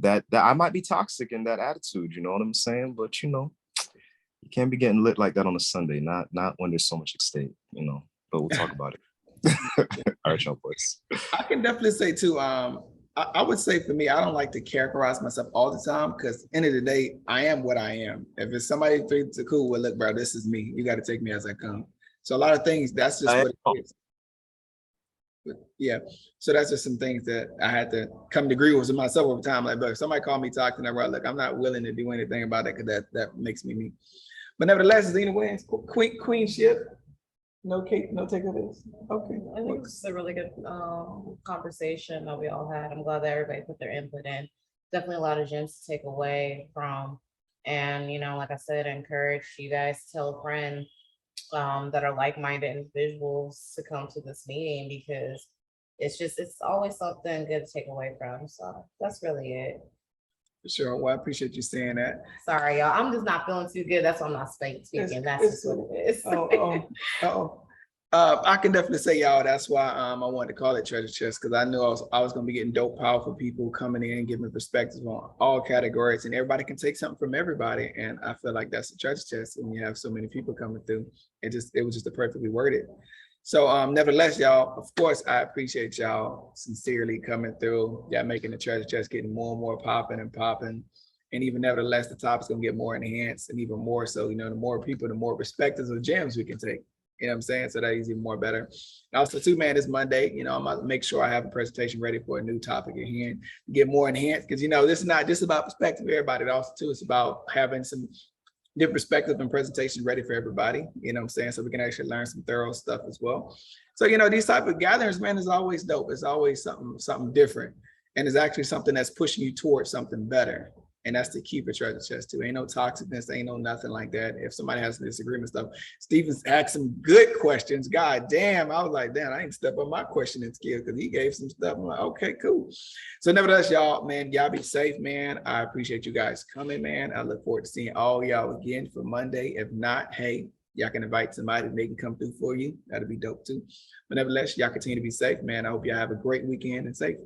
that I might be toxic in that attitude. You know what I'm saying? But you know, you can't be getting lit like that on a Sunday. Not when there's so much at stake. You know. But we'll talk about it. All right, y'all boys. I can definitely say too, I would say for me, I don't like to characterize myself all the time, because end of the day, I am what I am. If it's somebody thinks it's cool, well, look, bro, this is me. You got to take me as I come. So a lot of things, that's just what it is. But yeah, so that's just some things that I had to come to agree with myself over time. Like, but if somebody called me toxic, I'm like, look, I'm not willing to do anything about it, because that makes me me. But nevertheless, Zena wins. Queenship. No take of this. Okay. I think this is a really good conversation that we all had. I'm glad that everybody put their input in. Definitely a lot of gems to take away from. And, you know, like I said, I encourage you guys to tell a friend that are like-minded individuals to come to this meeting, because it's always something good to take away from. So that's really it. Sure. Well, I appreciate you saying that. Sorry, y'all. I'm just not feeling too good. That's why I'm not speaking. That's just what it is. I can definitely say, y'all, that's why I wanted to call it Treasure Chest, because I knew I was going to be getting dope, powerful people coming in, giving perspectives on all categories, and everybody can take something from everybody. And I feel like that's a treasure chest when you have so many people coming through. It was just a perfectly worded. So nevertheless, y'all, of course, I appreciate y'all sincerely coming through. Y'all making the treasure chest getting more and more popping. And even nevertheless, the topic's gonna get more enhanced, and even more so, you know, the more people, the more perspectives of gems we can take. You know what I'm saying? So that is even more better. And also too, man, this Monday, you know, I'm gonna make sure I have a presentation ready for a new topic at hand, get more enhanced, because you know, this is not just about perspective of everybody. It also too, it's about having some different perspective and presentation ready for everybody, you know what I'm saying? So we can actually learn some thorough stuff as well. So, you know, these type of gatherings, man, is always dope. It's always something different. And it's actually something that's pushing you towards something better. And that's the key for treasure chest too. Ain't no toxicness, ain't no nothing like that. If somebody has some disagreement stuff, Stephen's asked some good questions. God damn, I was like, damn, I ain't step up my questioning skills, because he gave some stuff. I'm like, okay, cool. So nevertheless, y'all, man, y'all be safe, man. I appreciate you guys coming, man. I look forward to seeing all y'all again for Monday. If not, hey, y'all can invite somebody and they can come through for you. That'll be dope too. But nevertheless, y'all continue to be safe, man. I hope y'all have a great weekend and safe.